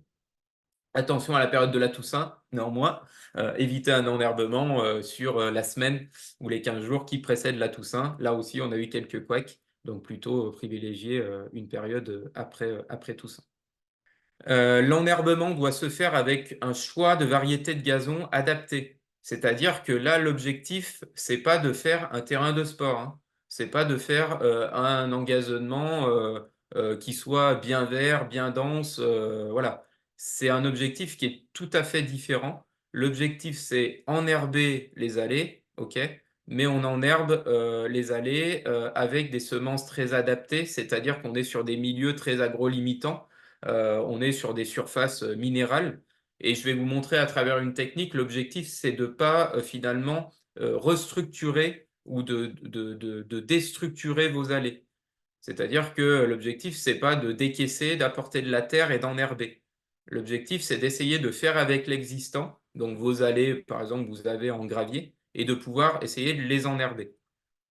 Attention à la période de la Toussaint, néanmoins, éviter un enherbement sur la semaine ou les 15 jours qui précèdent la Toussaint. Là aussi, on a eu quelques couacs, donc plutôt privilégier une période après Toussaint. L'enherbement doit se faire avec un choix de variété de gazon adapté. C'est-à-dire que là, l'objectif, c'est pas de faire un terrain de sport, hein. C'est pas de faire un engazonnement qui soit bien vert, bien dense, voilà. C'est un objectif qui est tout à fait différent. L'objectif, c'est enherber les allées ok, mais on enherbe les allées avec des semences très adaptées, c'est-à-dire qu'on est sur des milieux très agrolimitants, on est sur des surfaces minérales, et je vais vous montrer à travers une technique, l'objectif c'est de ne pas finalement restructurer ou de déstructurer vos allées. C'est-à-dire que l'objectif, c'est pas de décaisser, d'apporter de la terre et d'enherber. L'objectif, c'est d'essayer de faire avec l'existant, donc vos allées, par exemple, vous avez en gravier, et de pouvoir essayer de les enherber.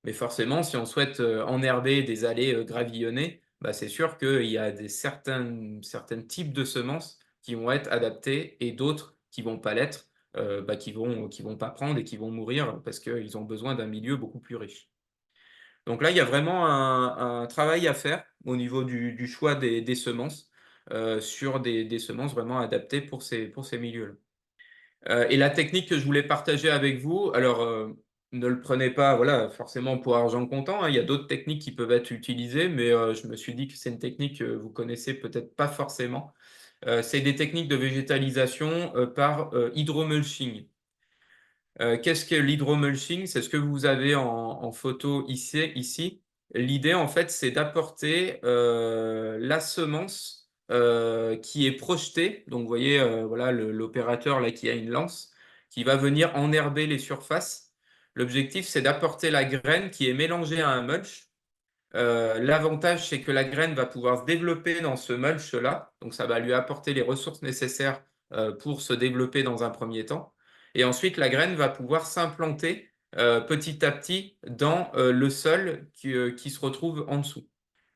Mais forcément, si on souhaite enherber des allées gravillonnées, bah, c'est sûr qu'il y a certains types de semences qui vont être adaptées et d'autres qui vont pas l'être, bah, qui vont pas prendre et qui vont mourir parce qu'ils ont besoin d'un milieu beaucoup plus riche. Donc là, il y a vraiment un travail à faire au niveau du choix des semences, sur des semences vraiment adaptées pour ces milieux-là. Et la technique que je voulais partager avec vous, alors, ne le prenez pas, voilà, forcément pour argent comptant, hein, il y a d'autres techniques qui peuvent être utilisées, mais je me suis dit que c'est une technique que vous connaissez peut-être pas forcément. C'est des techniques de végétalisation par hydromulching. Qu'est-ce que l'hydromulching? C'est ce que vous avez en photo ici. L'idée, en fait, c'est d'apporter la semence qui est projetée. Donc, vous voyez, voilà, l'opérateur là qui a une lance, qui va venir enherber les surfaces. L'objectif, c'est d'apporter la graine qui est mélangée à un mulch. L'avantage, c'est que la graine va pouvoir se développer dans ce mulch-là. Donc, ça va lui apporter les ressources nécessaires pour se développer dans un premier temps. Et ensuite, la graine va pouvoir s'implanter petit à petit dans le sol qui se retrouve en dessous.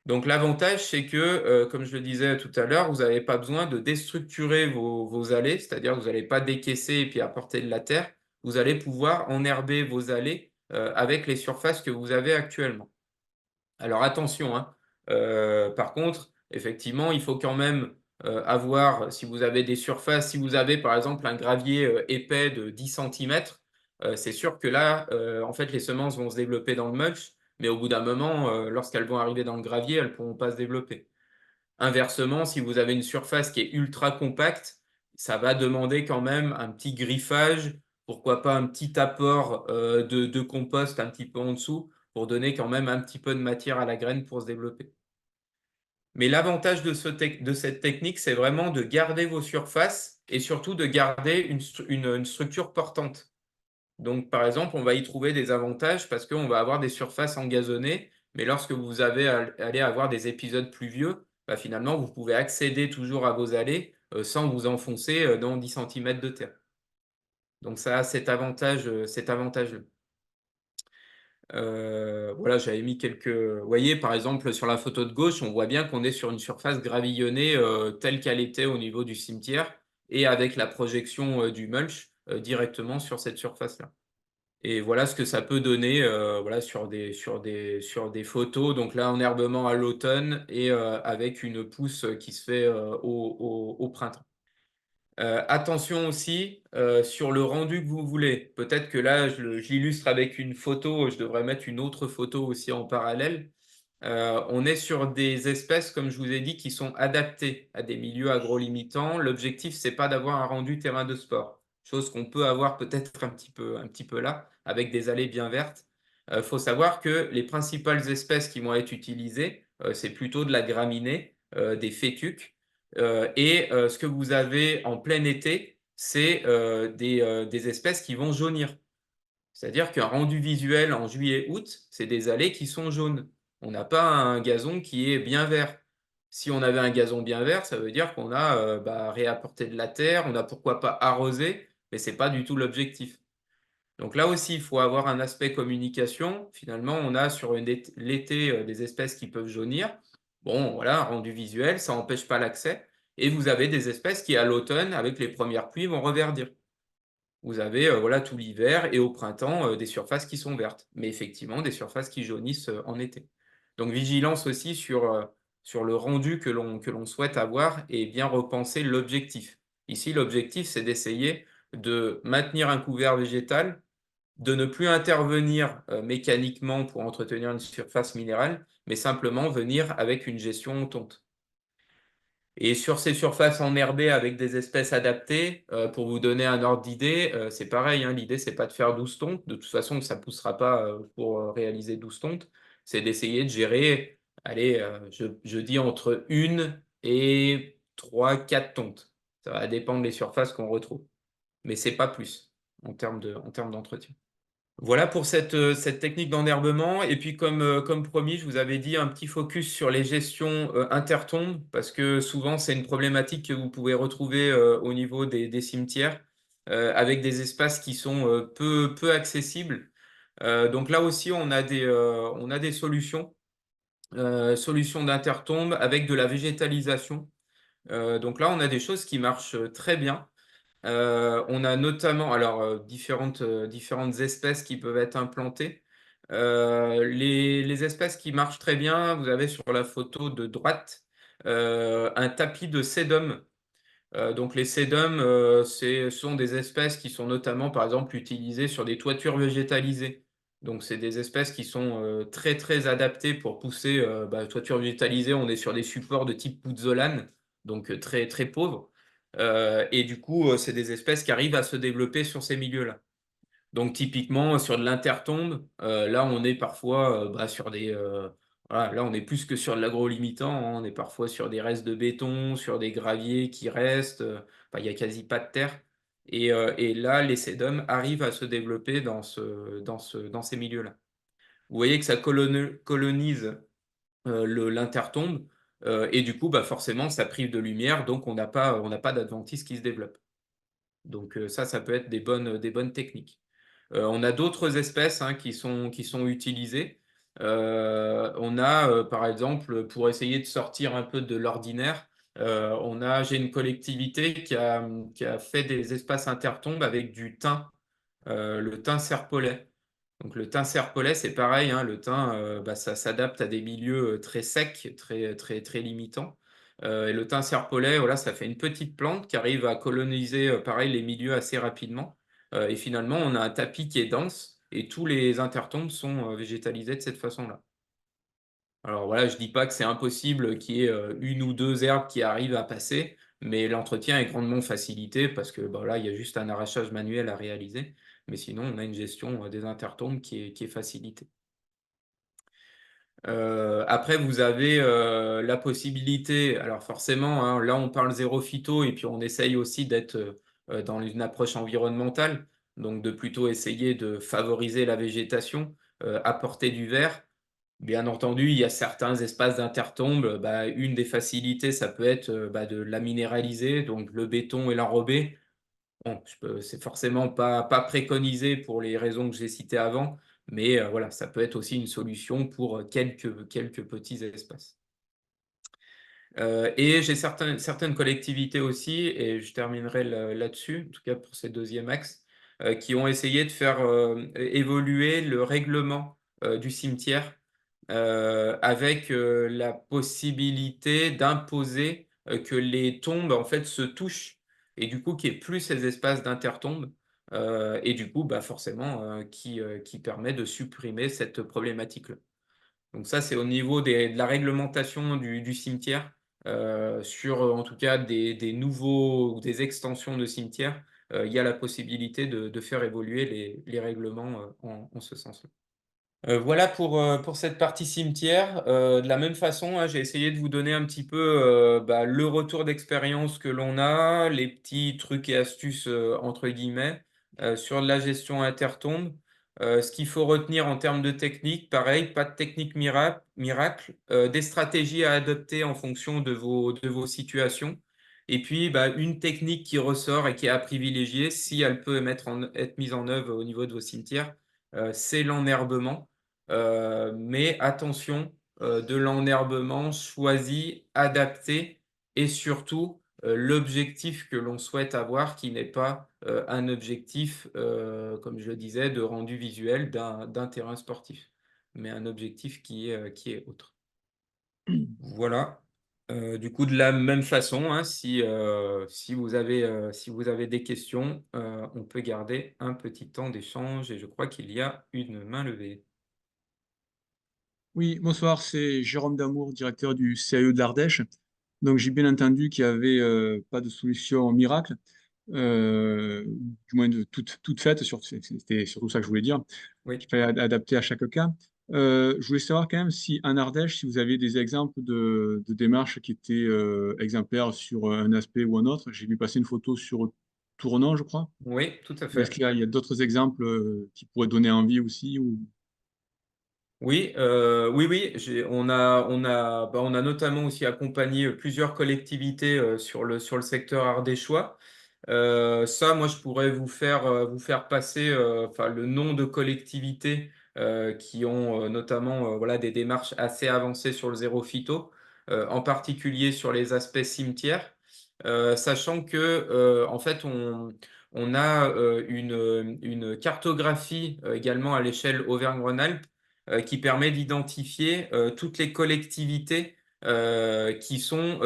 Donc, l'avantage, c'est que, comme je le disais tout à l'heure, vous n'avez pas besoin de déstructurer vos allées, c'est-à-dire que vous n'allez pas décaisser et puis apporter de la terre. Vous allez pouvoir enherber vos allées avec les surfaces que vous avez actuellement. Alors attention, hein, par contre, effectivement, il faut quand même avoir, si vous avez des surfaces, si vous avez par exemple un gravier épais de 10 centimètres, c'est sûr que là, en fait, les semences vont se développer dans le mulch, mais au bout d'un moment, lorsqu'elles vont arriver dans le gravier, elles ne pourront pas se développer. Inversement, si vous avez une surface qui est ultra compacte, ça va demander quand même un petit griffage, pourquoi pas un petit apport de compost un petit peu en dessous pour donner quand même un petit peu de matière à la graine pour se développer. Mais l'avantage de cette technique, c'est vraiment de garder vos surfaces et surtout de garder une structure portante. Donc, par exemple, on va y trouver des avantages parce qu'on va avoir des surfaces engazonnées, mais lorsque allez avoir des épisodes pluvieux, bah, finalement, vous pouvez accéder toujours à vos allées sans vous enfoncer dans 10 centimètres de terre. Donc, ça a cet avantage-là. Voilà, j'avais mis quelques. Vous voyez, par exemple, sur la photo de gauche, on voit bien qu'on est sur une surface gravillonnée telle qu'elle était au niveau du cimetière et avec la projection du mulch directement sur cette surface-là. Et voilà ce que ça peut donner voilà, sur des photos. Donc là, enherbement à l'automne et avec une pousse qui se fait au printemps. Attention aussi sur le rendu que vous voulez. Peut-être que là, je l'illustre avec une photo. Je devrais mettre une autre photo aussi en parallèle. On est sur des espèces, comme je vous ai dit, qui sont adaptées à des milieux agrolimitants. L'objectif, c'est pas d'avoir un rendu terrain de sport, chose qu'on peut avoir peut-être un petit peu là, avec des allées bien vertes. Il faut savoir que les principales espèces qui vont être utilisées, c'est plutôt de la graminée, des fétuques. Ce que vous avez en plein été, c'est des espèces qui vont jaunir. C'est-à-dire qu'un rendu visuel en juillet-août, c'est des allées qui sont jaunes. On n'a pas un gazon qui est bien vert. Si on avait un gazon bien vert, ça veut dire qu'on a réapporté de la terre, on a pourquoi pas arrosé, mais ce n'est pas du tout l'objectif. Donc là aussi, il faut avoir un aspect communication. Finalement, on a sur l'été des espèces qui peuvent jaunir. Bon, voilà, un rendu visuel, ça n'empêche pas l'accès. Et vous avez des espèces qui, à l'automne, avec les premières pluies, vont reverdir. Vous avez voilà, tout l'hiver et au printemps des surfaces qui sont vertes, mais effectivement des surfaces qui jaunissent en été. Donc vigilance aussi sur le rendu que l'on souhaite avoir et bien repenser l'objectif. Ici, l'objectif, c'est d'essayer de maintenir un couvert végétal, de ne plus intervenir mécaniquement pour entretenir une surface minérale, mais simplement venir avec une gestion en tonte. Et sur ces surfaces enherbées avec des espèces adaptées, pour vous donner un ordre d'idée, c'est pareil, hein, l'idée, c'est pas de faire 12 tontes. De toute façon, ça poussera pas pour réaliser 12 tontes. C'est d'essayer de gérer, allez, je dis entre 1 et 3, 4 tontes. Ça va dépendre des surfaces qu'on retrouve. Mais c'est pas plus en termes d'entretien. Voilà pour cette technique d'enherbement. Et puis, comme promis, je vous avais dit un petit focus sur les gestions intertombes, parce que souvent, c'est une problématique que vous pouvez retrouver au niveau des cimetières, avec des espaces qui sont peu accessibles. Donc là aussi, on a des solutions, solutions d'intertombe avec de la végétalisation. Donc là, on a des choses qui marchent très bien. On a notamment alors, différentes espèces qui peuvent être implantées. Les espèces qui marchent très bien, vous avez sur la photo de droite, un tapis de sédum. Donc les sédums, ce sont des espèces qui sont notamment, par exemple, utilisées sur des toitures végétalisées. Donc c'est des espèces qui sont, très, très adaptées pour pousser, toiture végétalisée, on est sur des supports de type pouzzolane, donc très, très pauvres. Et du coup, c'est des espèces qui arrivent à se développer sur ces milieux-là. Donc typiquement sur de l'intertombe, là on est parfois sur des voilà, là on est plus que sur de l'agrolimitant, hein, on est parfois sur des restes de béton, sur des graviers qui restent, il y a quasi pas de terre. Et là, les sédums arrivent à se développer dans ces milieux-là. Vous voyez que ça colonise l'intertombe, et du coup, forcément, ça prive de lumière, donc on n'a pas d'adventice qui se développe. Donc ça peut être des bonnes techniques. On a d'autres espèces, hein, qui sont utilisées. On a, par exemple, pour essayer de sortir un peu de l'ordinaire, j'ai une collectivité qui a fait des espaces intertombes avec du thym, le thym serpollet. Donc le thym serpollet, c'est pareil, hein, le thym, ça s'adapte à des milieux très secs, très, très, très limitants. Et le thym serpollet, voilà, ça fait une petite plante qui arrive à coloniser, pareil, les milieux assez rapidement. Et finalement, on a un tapis qui est dense et tous les intertombes sont végétalisés de cette façon-là. Alors voilà, je dis pas que c'est impossible qu'il y ait une ou deux herbes qui arrivent à passer, mais l'entretien est grandement facilité parce que là, il y a juste un arrachage manuel à réaliser. Mais sinon, on a une gestion des intertombes qui est facilitée. Après, vous avez la possibilité, alors forcément, hein, là on parle zéro phyto et puis on essaye aussi d'être dans une approche environnementale, donc de plutôt essayer de favoriser la végétation, apporter du vert. Bien entendu, il y a certains espaces d'intertombe. Une des facilités, ça peut être de la minéraliser, donc le béton et l'enrobé. Bon, c'est forcément pas préconisé pour les raisons que j'ai citées avant, mais voilà, ça peut être aussi une solution pour quelques petits espaces. Et j'ai certaines collectivités aussi, et je terminerai là-dessus, en tout cas pour ces deuxième axes, qui ont essayé de faire évoluer le règlement du cimetière, avec la possibilité d'imposer que les tombes en fait se touchent et du coup qu'il n'y ait plus ces espaces d'intertombes, et du coup forcément qui permet de supprimer cette problématique-là. Donc ça, c'est au niveau de la réglementation du cimetière, sur en tout cas des nouveaux ou des extensions de cimetières, il y a la possibilité de faire évoluer les règlements en ce sens-là. Voilà pour cette partie cimetière. De la même façon, hein, j'ai essayé de vous donner un petit peu le retour d'expérience que l'on a, les petits trucs et astuces entre guillemets sur la gestion intertombe. Ce qu'il faut retenir en termes de technique, pareil, pas de technique miracle, des stratégies à adopter en fonction de vos situations. Et puis, une technique qui ressort et qui est à privilégier, si elle peut être mise en œuvre au niveau de vos cimetières, c'est l'enherbement. Mais attention, de l'enherbement choisi, adapté et surtout l'objectif que l'on souhaite avoir qui n'est pas un objectif, comme je le disais, de rendu visuel d'un terrain sportif, mais un objectif qui est autre. Voilà. Du coup, de la même façon, hein, si vous avez des questions, on peut garder un petit temps d'échange et je crois qu'il y a une main levée. Oui, bonsoir, c'est Jérôme Damour, directeur du CAE de l'Ardèche. Donc j'ai bien entendu qu'il n'y avait pas de solution miracle, du moins de toute faite, c'était surtout ça que je voulais dire, Oui. qu'il fallait adapter à chaque cas. Je voulais savoir quand même si en Ardèche, si vous avez des exemples de démarches qui étaient exemplaires sur un aspect ou un autre. J'ai vu passer une photo sur Tournon, je crois. Oui, tout à Mais est-ce fait. qu'il y a d'autres exemples qui pourraient donner envie aussi ou... Oui, oui, oui. On a notamment aussi accompagné plusieurs collectivités sur le secteur ardéchois. Ça, moi, je pourrais vous faire passer enfin, le nom de collectivités qui ont notamment voilà, des démarches assez avancées sur le zéro phyto, en particulier sur les aspects cimetières, sachant que en fait, on a une cartographie également à l'échelle Auvergne-Rhône-Alpes qui permet d'identifier toutes les collectivités qui sont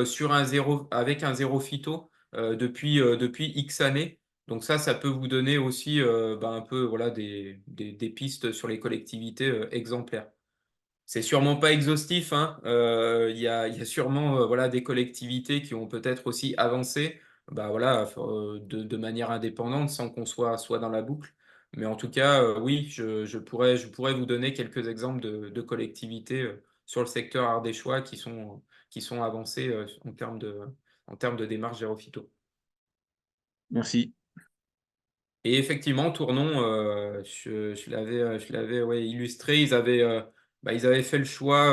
avec un zéro phyto depuis X années. Donc ça peut vous donner aussi un peu voilà, des pistes sur les collectivités exemplaires. C'est sûrement pas exhaustif, hein. Il y a sûrement voilà, des collectivités qui ont peut-être aussi avancé voilà, de manière indépendante sans qu'on soit dans la boucle. Mais en tout cas, oui, je pourrais vous donner quelques exemples de collectivités sur le secteur ardéchois qui sont avancées en termes de démarche gérophyto. Merci. Et effectivement, Tournon, je l'avais ouais, illustré. Ils avaient fait le choix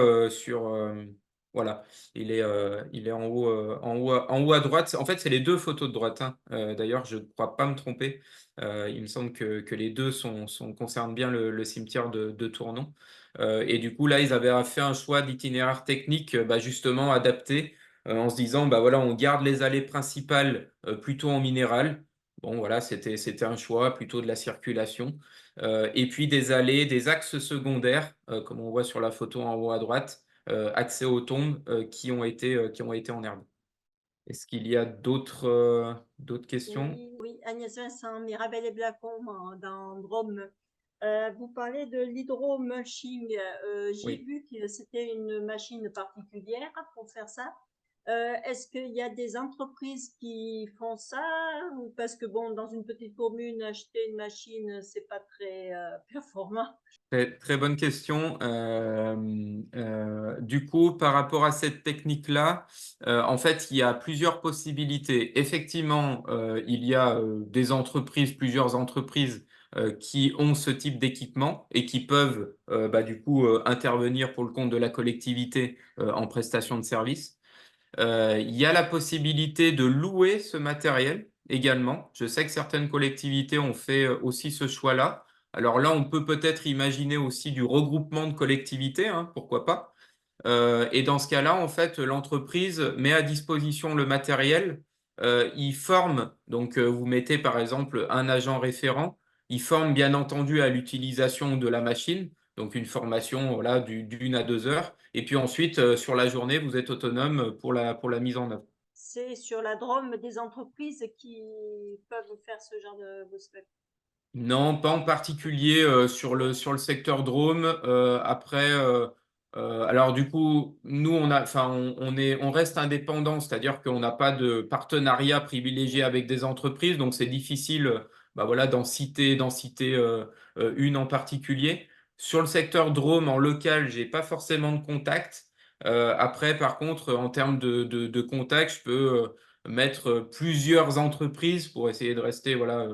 voilà, il est en haut à droite. En fait, c'est les deux photos de droite, hein. D'ailleurs, je ne crois pas me tromper. Il me semble que les deux concernent bien le cimetière de Tournon. Et du coup, là, ils avaient fait un choix d'itinéraire technique justement adapté en se disant, voilà, on garde les allées principales plutôt en minéral. Bon, voilà, c'était un choix plutôt de la circulation. Et puis des allées, des axes secondaires, comme on voit sur la photo en haut à droite, accès aux tombes qui ont été en herbe. Est-ce qu'il y a d'autres questions? Oui, oui, Agnès Vincent, Mirabel et Blacon dans Drôme. Vous parlez de l'hydromulching. J'ai Oui. vu que c'était une machine particulière pour faire ça. Est-ce qu'il y a des entreprises qui font ça ou parce que bon, dans une petite commune, acheter une machine, c'est pas très performant. Très bonne question. Du coup, par rapport à cette technique-là, en fait, il y a plusieurs possibilités. Effectivement, il y a plusieurs entreprises qui ont ce type d'équipement et qui peuvent du coup intervenir pour le compte de la collectivité en prestation de service. Il y a la possibilité de louer ce matériel également. Je sais que certaines collectivités ont fait aussi ce choix-là. Alors là, on peut peut-être imaginer aussi du regroupement de collectivités, hein, pourquoi pas. Et dans ce cas-là, en fait, l'entreprise met à disposition le matériel. Il forme, donc vous mettez par exemple un agent référent. Il forme bien entendu à l'utilisation de la machine, donc une formation voilà, d'une à 2 heures. Et puis ensuite, sur la journée, vous êtes autonome pour la mise en œuvre. C'est sur la Drôme des entreprises qui peuvent faire ce genre de spectacle. Non, pas en particulier sur le secteur Drôme. Alors du coup, nous enfin, on reste indépendant, c'est-à-dire qu'on n'a pas de partenariat privilégié avec des entreprises, donc c'est difficile, voilà, d'en citer une en particulier. Sur le secteur Drôme en local, j'ai pas forcément de contact. Après, par contre, en termes de contact, je peux mettre plusieurs entreprises pour essayer de rester, voilà.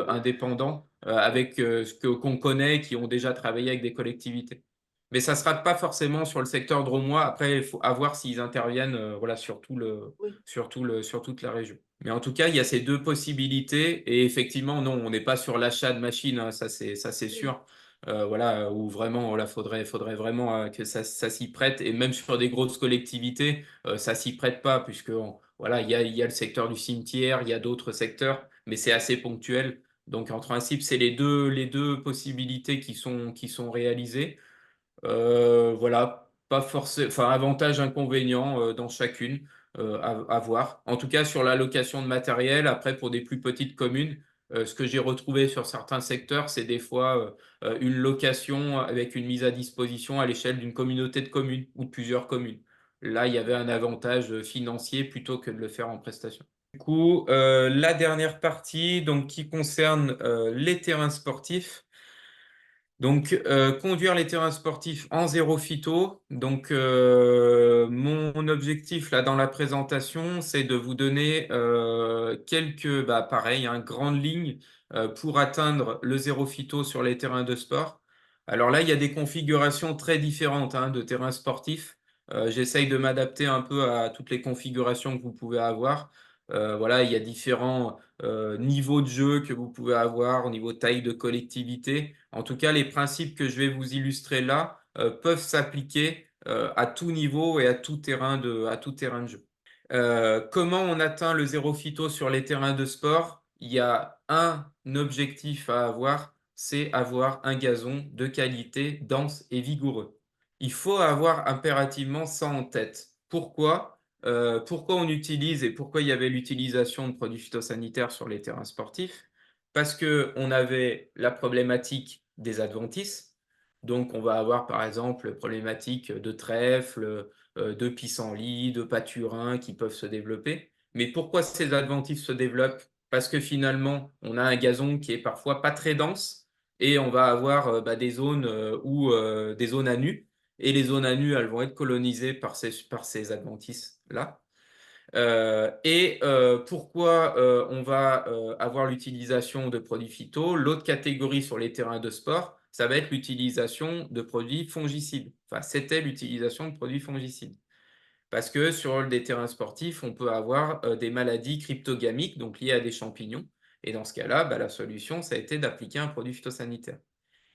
Indépendants avec qu'on connaît, qui ont déjà travaillé avec des collectivités. Mais ça ne sera pas forcément sur le secteur drômois. Après, il faut voir s'ils interviennent voilà, Oui, sur toute la région. Mais en tout cas, il y a ces deux possibilités. Et effectivement, non, on n'est pas sur l'achat de machines, hein, ça c'est oui, sûr. Voilà, où vraiment, voilà, faudrait vraiment que ça s'y prête. Et même sur des grosses collectivités, ça s'y prête pas, puisque voilà, il y a le secteur du cimetière, il y a d'autres secteurs, mais c'est assez ponctuel. Donc, en principe, c'est les deux possibilités qui sont réalisées. Voilà, pas forcément, enfin, avantages, inconvénients dans chacune à voir. En tout cas, sur la location de matériel, après, pour des plus petites communes, ce que j'ai retrouvé sur certains secteurs, c'est des fois une location avec une mise à disposition à l'échelle d'une communauté de communes ou de plusieurs communes. là, il y avait un avantage financier plutôt que de le faire en prestation. Du coup, la dernière partie donc, qui concerne les terrains sportifs. Donc, conduire les terrains sportifs en zéro phyto. Donc, mon objectif là dans la présentation, c'est de vous donner pareil, grandes lignes pour atteindre le zéro phyto sur les terrains de sport. Alors là, il y a des configurations très différentes de terrains sportifs. J'essaye de m'adapter un peu à toutes les configurations que vous pouvez avoir. Voilà, il y a différents niveaux de jeu que vous pouvez avoir au niveau taille de collectivité. En tout cas, les principes que je vais vous illustrer là peuvent s'appliquer à tout niveau et à tout terrain de jeu. Comment on atteint le zéro phyto sur les terrains de sport? Il y a un objectif à avoir, c'est avoir un gazon de qualité, dense et vigoureux. Il faut avoir impérativement ça en tête. Pourquoi? Pourquoi on utilise et pourquoi il y avait l'utilisation de produits phytosanitaires sur les terrains sportifs? Parce qu'on avait la problématique des adventices. Donc, on va avoir par exemple la problématique de trèfle, de pissenlit, de pâturins qui peuvent se développer. Mais pourquoi ces adventices se développent? Parce que finalement, on a un gazon qui est parfois pas très dense et on va avoir des zones des zones à nu. Et les zones à nu, elles vont être colonisées par ces adventices-là. Pourquoi on va avoir l'utilisation de produits phyto? L'autre catégorie sur les terrains de sport, ça va être l'utilisation de produits fongicides. Enfin, c'était l'utilisation de produits fongicides. Parce que sur des terrains sportifs, on peut avoir des maladies cryptogamiques, donc liées à des champignons. Et dans ce cas-là, la solution, ça a été d'appliquer un produit phytosanitaire.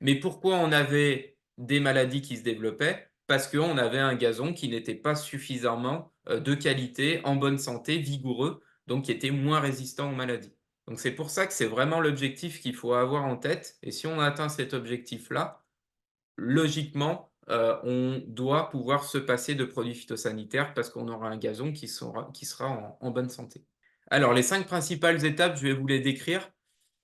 Mais pourquoi on avait des maladies qui se développaient? Parce qu'on avait un gazon qui n'était pas suffisamment de qualité, en bonne santé, vigoureux, donc qui était moins résistant aux maladies. Donc c'est pour ça que c'est vraiment l'objectif qu'il faut avoir en tête. Et si on atteint cet objectif-là, logiquement, on doit pouvoir se passer de produits phytosanitaires parce qu'on aura un gazon qui sera en bonne santé. Alors, les 5 principales étapes, je vais vous les décrire.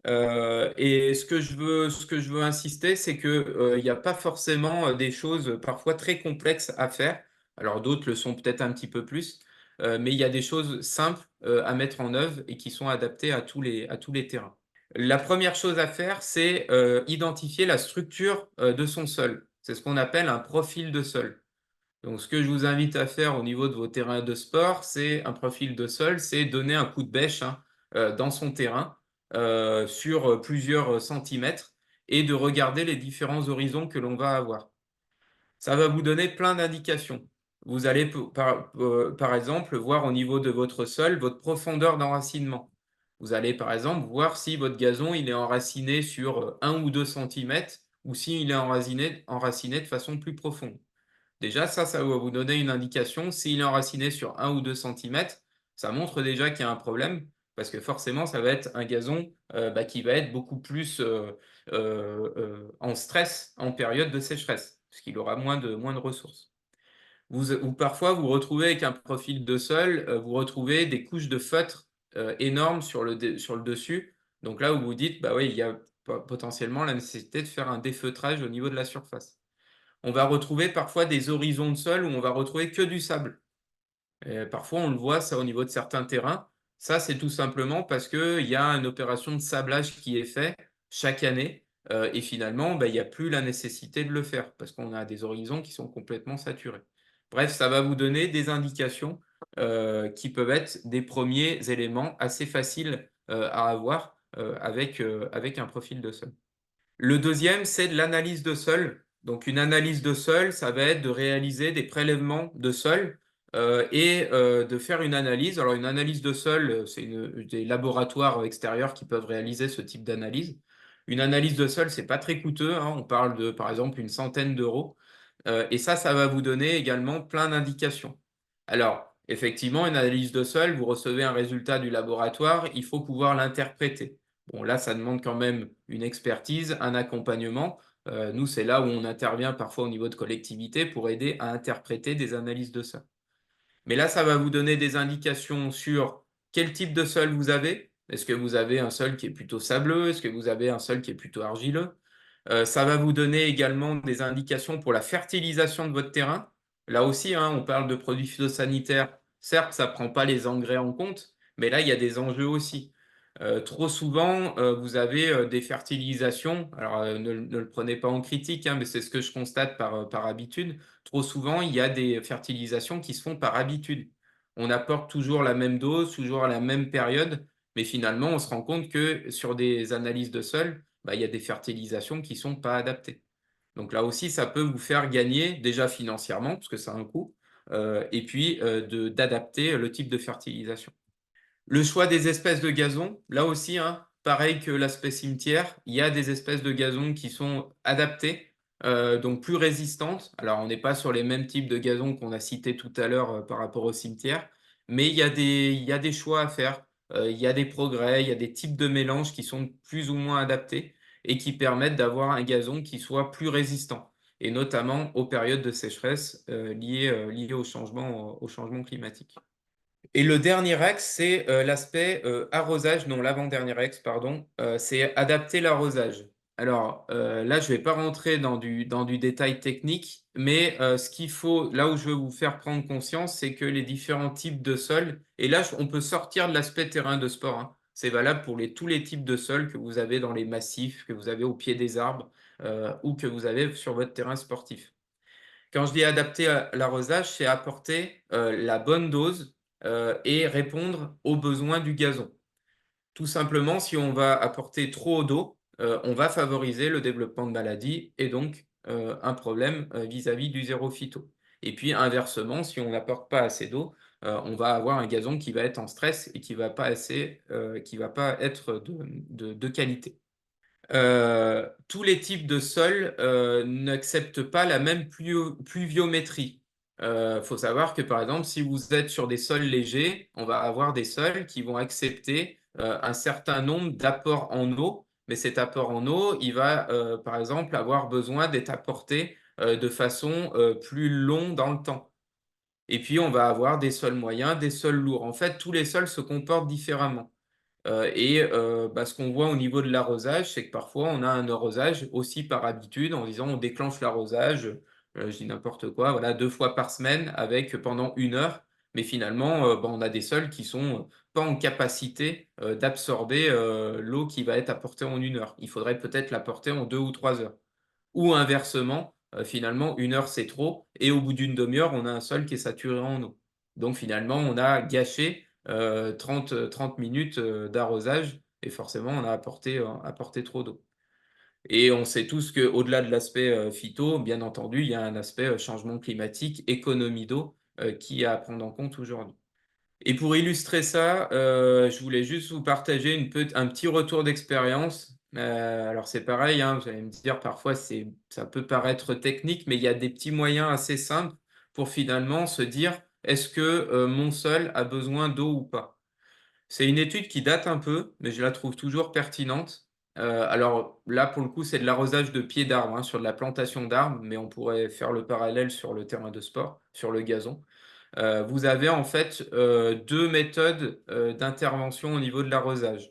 Et ce que je veux insister, c'est qu'il n'y a pas forcément des choses parfois très complexes à faire. Alors d'autres le sont peut-être un petit peu plus, mais il y a des choses simples à mettre en œuvre et qui sont adaptées à tous les terrains. La première chose à faire, c'est identifier la structure de son sol. C'est ce qu'on appelle un profil de sol. Donc, ce que je vous invite à faire au niveau de vos terrains de sport, c'est un profil de sol, c'est donner un coup de bêche dans son terrain sur plusieurs centimètres et de regarder les différents horizons que l'on va avoir. Ça va vous donner plein d'indications. Vous allez par exemple voir au niveau de votre sol votre profondeur d'enracinement. Vous allez par exemple voir si votre gazon il est enraciné sur 1 ou 2 centimètres ou s'il est enraciné de façon plus profonde. Déjà, ça va vous donner une indication. S'il est enraciné sur 1 ou 2 centimètres, ça montre déjà qu'il y a un problème parce que forcément, ça va être un gazon qui va être beaucoup plus en stress en période de sécheresse, puisqu'il aura moins de ressources. Ou parfois, vous retrouvez avec un profil de sol, vous retrouvez des couches de feutre énormes sur le dessus. Donc là, où vous dites, oui, il y a potentiellement la nécessité de faire un défeutrage au niveau de la surface. On va retrouver parfois des horizons de sol où on va retrouver que du sable. Et parfois, on le voit, ça, au niveau de certains terrains. Ça, c'est tout simplement parce qu'il y a une opération de sablage qui est faite chaque année. Et finalement, il n'y a plus la nécessité de le faire parce qu'on a des horizons qui sont complètement saturés. Bref, ça va vous donner des indications qui peuvent être des premiers éléments assez faciles à avoir avec un profil de sol. Le deuxième, c'est de l'analyse de sol. Donc, une analyse de sol, ça va être de réaliser des prélèvements de sol et de faire une analyse. Alors, une analyse de sol, c'est des laboratoires extérieurs qui peuvent réaliser ce type d'analyse. Une analyse de sol, c'est pas très coûteux. On parle de, par exemple, une centaine d'euros. Et ça va vous donner également plein d'indications. Alors, effectivement, une analyse de sol, vous recevez un résultat du laboratoire, il faut pouvoir l'interpréter. Bon, là, ça demande quand même une expertise, un accompagnement. Nous, c'est là où on intervient parfois au niveau de collectivité pour aider à interpréter des analyses de sol. Mais là, ça va vous donner des indications sur quel type de sol vous avez. Est-ce que vous avez un sol qui est plutôt sableux? Est-ce que vous avez un sol qui est plutôt argileux? Ça va vous donner également des indications pour la fertilisation de votre terrain. Là aussi, hein, on parle de produits phytosanitaires. Certes, ça ne prend pas les engrais en compte, mais là, il y a des enjeux aussi. Trop souvent, vous avez des fertilisations. Alors, ne le prenez pas en critique, hein, mais c'est ce que je constate par habitude. Trop souvent, il y a des fertilisations qui se font par habitude. On apporte toujours la même dose, toujours à la même période, mais finalement, on se rend compte que sur des analyses de sol, il y a des fertilisations qui ne sont pas adaptées. Donc là aussi, ça peut vous faire gagner déjà financièrement, parce que ça a un coût, et puis d'adapter le type de fertilisation. Le choix des espèces de gazon, là aussi, hein, pareil que l'aspect cimetière, il y a des espèces de gazon qui sont adaptées, donc plus résistantes. Alors, on n'est pas sur les mêmes types de gazon qu'on a cités tout à l'heure par rapport au cimetière, mais il y a des choix à faire. Il y a des progrès, il y a des types de mélanges qui sont plus ou moins adaptés et qui permettent d'avoir un gazon qui soit plus résistant, et notamment aux périodes de sécheresse liées au changement climatique. Et le dernier axe, c'est l'aspect arrosage, non, l'avant-dernier axe, pardon, c'est adapter l'arrosage. Alors là, je ne vais pas rentrer dans du détail technique, mais ce qu'il faut, là où je veux vous faire prendre conscience, c'est que les différents types de sols, et là, on peut sortir de l'aspect terrain de sport, hein. C'est valable pour tous les types de sols que vous avez dans les massifs, que vous avez au pied des arbres ou que vous avez sur votre terrain sportif. Quand je dis adapter à l'arrosage, c'est apporter la bonne dose et répondre aux besoins du gazon. Tout simplement, si on va apporter trop d'eau, on va favoriser le développement de maladies et donc un problème vis-à-vis du zéro phyto. Et puis inversement, si on n'apporte pas assez d'eau, on va avoir un gazon qui va être en stress et qui ne va pas être de qualité. Tous les types de sols n'acceptent pas la même pluviométrie. Faut savoir que par exemple, si vous êtes sur des sols légers, on va avoir des sols qui vont accepter un certain nombre d'apports en eau, mais cet apport en eau, il va par exemple avoir besoin d'être apporté de façon plus longue dans le temps. Et puis, on va avoir des sols moyens, des sols lourds. En fait, tous les sols se comportent différemment. Ce qu'on voit au niveau de l'arrosage, c'est que parfois on a un arrosage aussi par habitude en disant on déclenche l'arrosage, je dis n'importe quoi, voilà, 2 fois par semaine avec pendant 1 heure. Mais finalement, on a des sols qui sont pas en capacité d'absorber l'eau qui va être apportée en 1 heure. Il faudrait peut-être l'apporter en 2 ou 3 heures. Ou inversement, finalement, 1 heure c'est trop, et au bout d'une demi-heure, on a un sol qui est saturé en eau. Donc finalement, on a gâché 30 minutes d'arrosage, et forcément, on a apporté trop d'eau. Et on sait tous qu'au-delà de l'aspect phyto, bien entendu, il y a un aspect changement climatique, économie d'eau, qui est à prendre en compte aujourd'hui. Et pour illustrer ça, je voulais juste vous partager un petit retour d'expérience. Alors c'est pareil, hein, vous allez me dire, parfois ça peut paraître technique, mais il y a des petits moyens assez simples pour finalement se dire, est-ce que mon sol a besoin d'eau ou pas? C'est une étude qui date un peu, mais je la trouve toujours pertinente. Alors là, pour le coup, c'est de l'arrosage de pieds d'arbres, hein, sur de la plantation d'arbres, mais on pourrait faire le parallèle sur le terrain de sport, sur le gazon. Vous avez en fait 2 méthodes d'intervention au niveau de l'arrosage.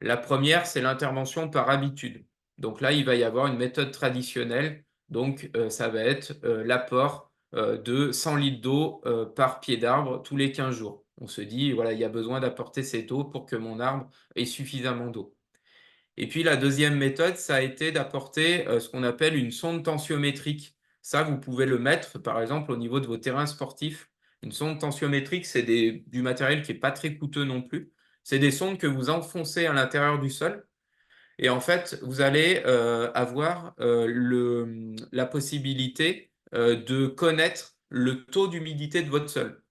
La première, c'est l'intervention par habitude. Donc là, il va y avoir une méthode traditionnelle. Donc ça va être l'apport de 100 litres d'eau par pied d'arbre tous les 15 jours. On se dit, voilà, il y a besoin d'apporter cette eau pour que mon arbre ait suffisamment d'eau. Et puis la deuxième méthode, ça a été d'apporter ce qu'on appelle une sonde tensiométrique. Ça, vous pouvez le mettre, par exemple, au niveau de vos terrains sportifs. Une sonde tensiométrique, c'est du matériel qui n'est pas très coûteux non plus. C'est des sondes que vous enfoncez à l'intérieur du sol. Et en fait, vous allez avoir la possibilité de connaître le taux d'humidité de votre sol.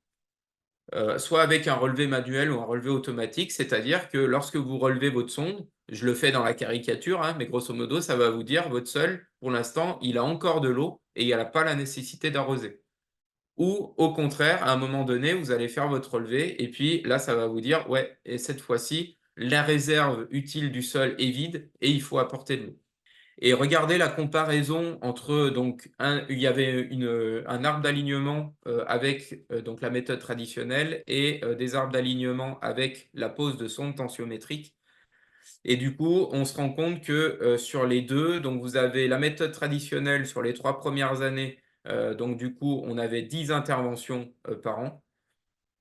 Soit avec un relevé manuel ou un relevé automatique, c'est-à-dire que lorsque vous relevez votre sonde, je le fais dans la caricature, hein, mais grosso modo, ça va vous dire votre sol, pour l'instant, il a encore de l'eau et il n'y a pas la nécessité d'arroser. Ou au contraire, à un moment donné, vous allez faire votre relevé et puis là, ça va vous dire, ouais, et cette fois-ci, la réserve utile du sol est vide et il faut apporter de l'eau. Et regardez la comparaison entre, donc, il y avait un arbre d'alignement avec donc la méthode traditionnelle et des arbres d'alignement avec la pose de sonde tensiométrique. Et du coup, on se rend compte que sur les deux, donc vous avez la méthode traditionnelle sur les 3 premières années, Donc, du coup, on avait 10 interventions par an.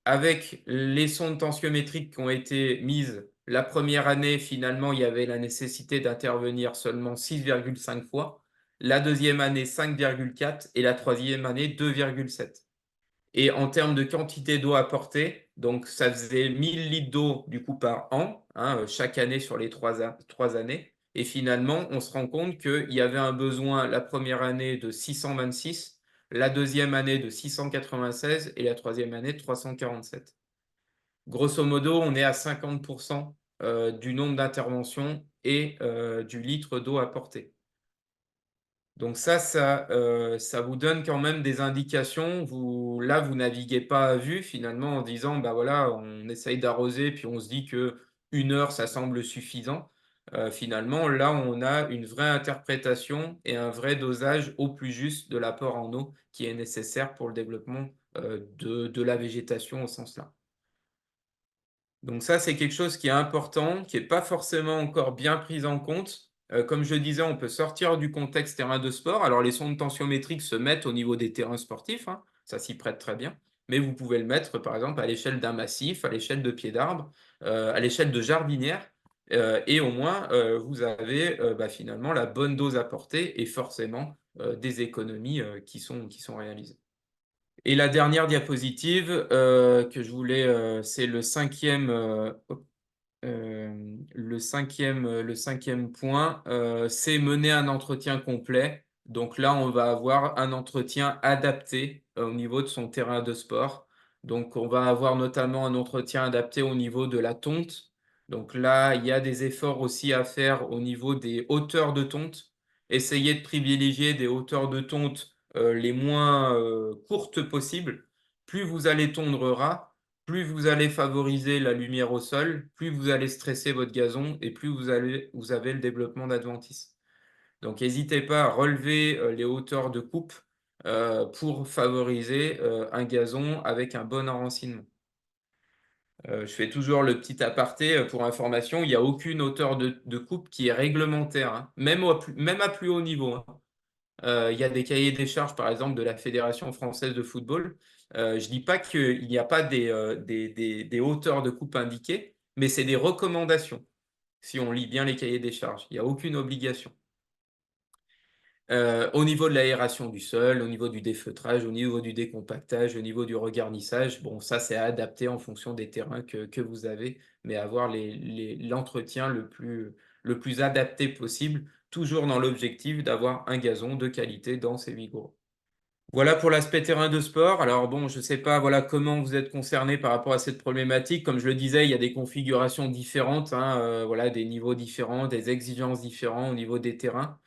Avec les sondes tensiométriques qui ont été mises la première année, finalement, il y avait la nécessité d'intervenir seulement 6,5 fois. La deuxième année, 5,4 et la troisième année, 2,7. Et en termes de quantité d'eau apportée, donc ça faisait 1000 litres d'eau du coup par an, chaque année sur les 3 années. Et finalement, on se rend compte qu'il y avait un besoin la première année de 626, la deuxième année de 696 et la troisième année de 347. Grosso modo, on est à 50% du nombre d'interventions et du litre d'eau apporté. Donc ça vous donne quand même des indications. Là, vous naviguez pas à vue finalement en disant, bah voilà, on essaye d'arroser, puis on se dit que 1 heure, ça semble suffisant. Finalement, là, on a une vraie interprétation et un vrai dosage au plus juste de l'apport en eau qui est nécessaire pour le développement de la végétation au sens large. Donc ça, c'est quelque chose qui est important, qui n'est pas forcément encore bien pris en compte. Comme je disais, on peut sortir du contexte terrain de sport. Alors, les sondes tensiométriques se mettent au niveau des terrains sportifs, ça s'y prête très bien. Mais vous pouvez le mettre, par exemple, à l'échelle d'un massif, à l'échelle de pieds d'arbre, à l'échelle de jardinière. Et au moins, vous avez finalement la bonne dose apportée et forcément des économies qui sont réalisées. Et la dernière diapositive que je voulais, c'est le cinquième point, c'est mener un entretien complet. Donc là, on va avoir un entretien adapté au niveau de son terrain de sport. Donc, on va avoir notamment un entretien adapté au niveau de la tonte. Donc là, il y a des efforts aussi à faire au niveau des hauteurs de tonte. Essayez de privilégier des hauteurs de tonte les moins courtes possibles. Plus vous allez tondre ras, plus vous allez favoriser la lumière au sol, plus vous allez stresser votre gazon et plus vous avez le développement d'adventice. Donc, n'hésitez pas à relever les hauteurs de coupe pour favoriser un gazon avec un bon enracinement. Je fais toujours le petit aparté pour information, il n'y a aucune hauteur de coupe qui est réglementaire, même à plus haut niveau. Il y a des cahiers des charges, par exemple, de la Fédération française de football. Je ne dis pas qu'il n'y a pas des hauteurs de coupe indiquées, mais c'est des recommandations. Si on lit bien les cahiers des charges, il n'y a aucune obligation. Au niveau de l'aération du sol, au niveau du défeutrage, au niveau du décompactage, au niveau du regarnissage, bon, ça c'est adapté en fonction des terrains que vous avez, mais avoir l'entretien le plus adapté possible, toujours dans l'objectif d'avoir un gazon de qualité dense et vigoureux. Voilà pour l'aspect terrain de sport. Alors bon, je ne sais pas voilà, comment vous êtes concerné par rapport à cette problématique. Comme je le disais, il y a des configurations différentes, voilà, des niveaux différents, des exigences différentes au niveau des terrains.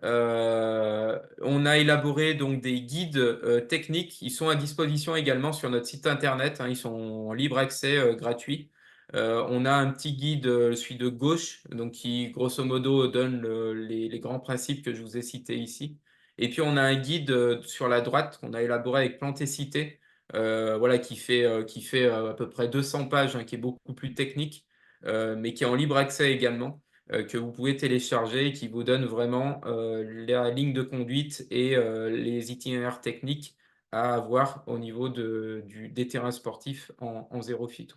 On a élaboré donc des guides techniques. Ils sont à disposition également sur notre site internet. Ils sont en libre accès gratuit. On a un petit guide, celui de gauche, donc qui grosso modo donne les grands principes que je vous ai cités ici. Et puis on a un guide sur la droite qu'on a élaboré avec Plantécité, voilà, qui fait à peu près 200 pages, qui est beaucoup plus technique, mais qui est en libre accès également, que vous pouvez télécharger et qui vous donne vraiment la ligne de conduite et les itinéraires techniques à avoir au niveau des terrains sportifs en zéro phyto.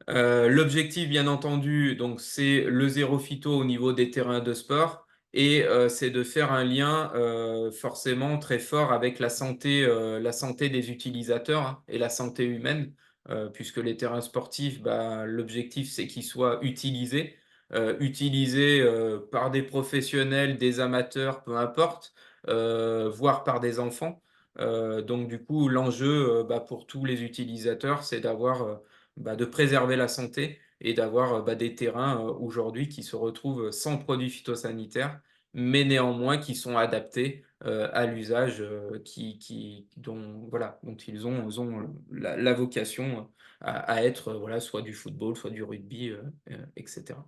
L'objectif, bien entendu, donc c'est le zéro phyto au niveau des terrains de sport et c'est de faire un lien forcément très fort avec la santé des utilisateurs et la santé humaine, puisque les terrains sportifs, l'objectif c'est qu'ils soient utilisés par des professionnels, des amateurs, peu importe, voire par des enfants. Donc du coup, l'enjeu pour tous les utilisateurs, c'est d'avoir de préserver la santé et d'avoir des terrains aujourd'hui qui se retrouvent sans produits phytosanitaires, mais néanmoins qui sont adaptés à l'usage dont ils ont la vocation à être soit du football, soit du rugby, etc.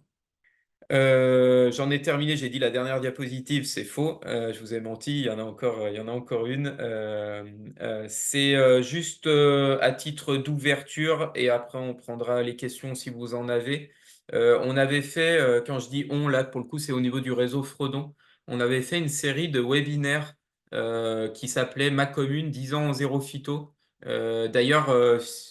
J'en ai terminé, j'ai dit la dernière diapositive, c'est faux, je vous ai menti, il y en a encore une. C'est juste à titre d'ouverture et après on prendra les questions si vous en avez. On avait fait, quand je dis on, là pour le coup c'est au niveau du réseau Frodon, on avait fait une série de webinaires qui s'appelait Ma commune 10 ans zéro phyto. D'ailleurs,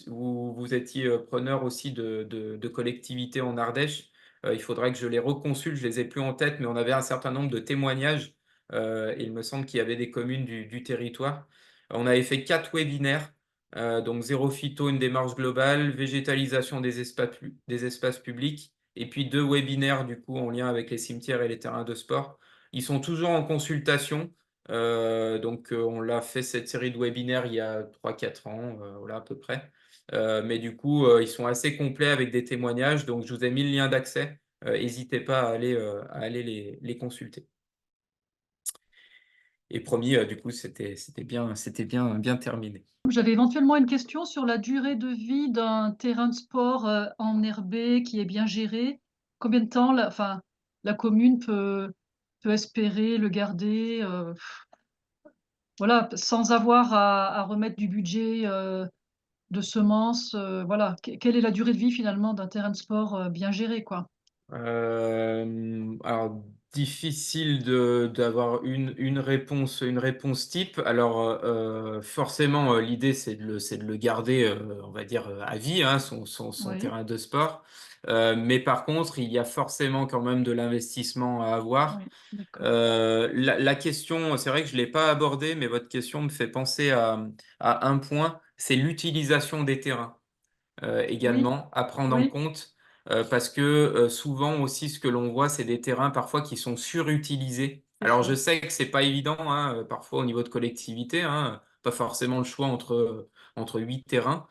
vous étiez preneur aussi de collectivités en Ardèche. Il faudrait que je les reconsulte, je les ai plus en tête, mais on avait un certain nombre de témoignages. Et il me semble qu'il y avait des communes du territoire. On avait fait 4 webinaires. Donc zéro phyto, une démarche globale, végétalisation des espaces publics, et puis 2 webinaires du coup en lien avec les cimetières et les terrains de sport. Ils sont toujours en consultation. Donc on l'a fait cette série de webinaires il y a 3-4 ans, voilà à peu près. Mais du coup, ils sont assez complets avec des témoignages. Donc je vous ai mis le lien d'accès. N'hésitez pas à aller les consulter. Et promis, du coup, c'était bien terminé. J'avais éventuellement une question sur la durée de vie d'un terrain de sport enherbé qui est bien géré. Combien de temps la commune peut espérer le garder voilà, sans avoir à remettre du budget de semences. Voilà. Quelle est la durée de vie finalement d'un terrain de sport bien géré, quoi? Alors, difficile d'avoir une réponse type. Alors, forcément, l'idée, c'est de le garder, on va dire, à vie, hein, son Oui, terrain de sport. Mais par contre, il y a forcément quand même de l'investissement à avoir. oui, d'accord. La question, c'est vrai que je ne l'ai pas abordée, mais votre question me fait penser à un point, c'est l'utilisation des terrains Oui, également à prendre en oui, compte parce que souvent aussi ce que l'on voit, c'est des terrains parfois qui sont surutilisés. c'est Alors je ça. sais que c'est pas évident, hein, parfois au niveau de collectivité, hein, pas forcément le choix entre 8 terrains,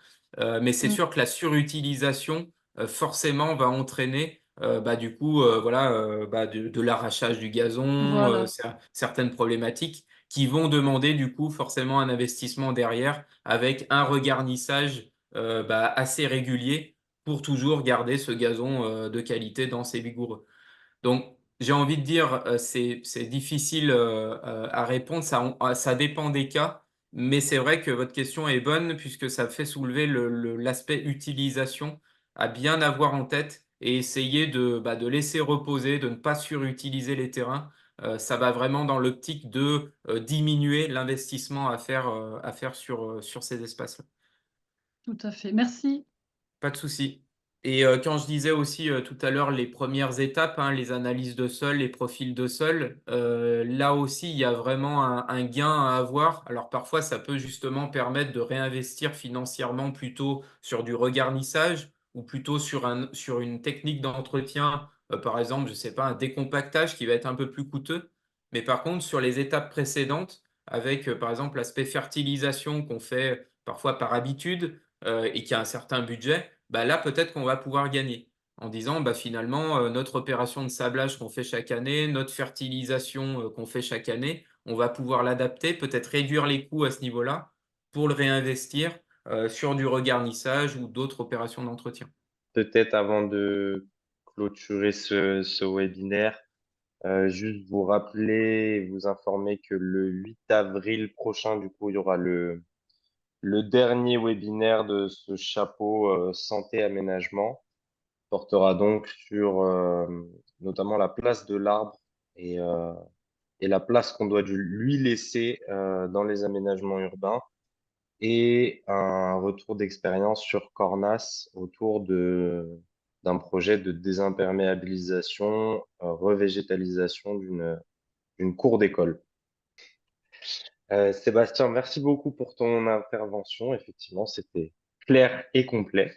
mais c'est Mm. sûr que la surutilisation forcément va entraîner bah, du coup voilà, bah, de l'arrachage du gazon, Voilà, certaines problématiques qui vont demander du coup forcément un investissement derrière avec un regarnissage bah, assez régulier pour toujours garder ce gazon de qualité dense et vigoureux. Donc, j'ai envie de dire, c'est difficile à répondre, ça dépend des cas, mais c'est vrai que votre question est bonne puisque ça fait soulever l'aspect utilisation à bien avoir en tête et essayer bah, de laisser reposer, de ne pas surutiliser les terrains. Ça va vraiment dans l'optique de diminuer l'investissement à faire sur ces espaces-là. tout à fait. Merci. Pas de souci. Et quand je disais aussi tout à l'heure les premières étapes, hein, les analyses de sol, les profils de sol, là aussi il y a vraiment un gain à avoir. Alors parfois ça peut justement permettre de réinvestir financièrement plutôt sur du regarnissage ou plutôt sur une technique d'entretien, par exemple, je sais pas, un décompactage qui va être un peu plus coûteux. Mais par contre sur les étapes précédentes, avec par exemple l'aspect fertilisation qu'on fait parfois par habitude et qui a un certain budget, bah là, peut-être qu'on va pouvoir gagner en disant bah, finalement, notre opération de sablage qu'on fait chaque année, notre fertilisation qu'on fait chaque année, on va pouvoir l'adapter, peut-être réduire les coûts à ce niveau-là pour le réinvestir sur du regarnissage ou d'autres opérations d'entretien. Peut-être avant de clôturer ce webinaire, juste vous rappeler et vous informer que le 8 avril prochain, du coup, il y aura le dernier webinaire de ce chapeau santé aménagement. Portera donc sur notamment la place de l'arbre et, euh, et la place qu'on doit lui laisser dans les aménagements urbains et un retour d'expérience sur Cornas autour d'un projet de désimperméabilisation, revégétalisation d'une cour d'école. Sébastien, merci beaucoup pour ton intervention. Effectivement, c'était clair et complet.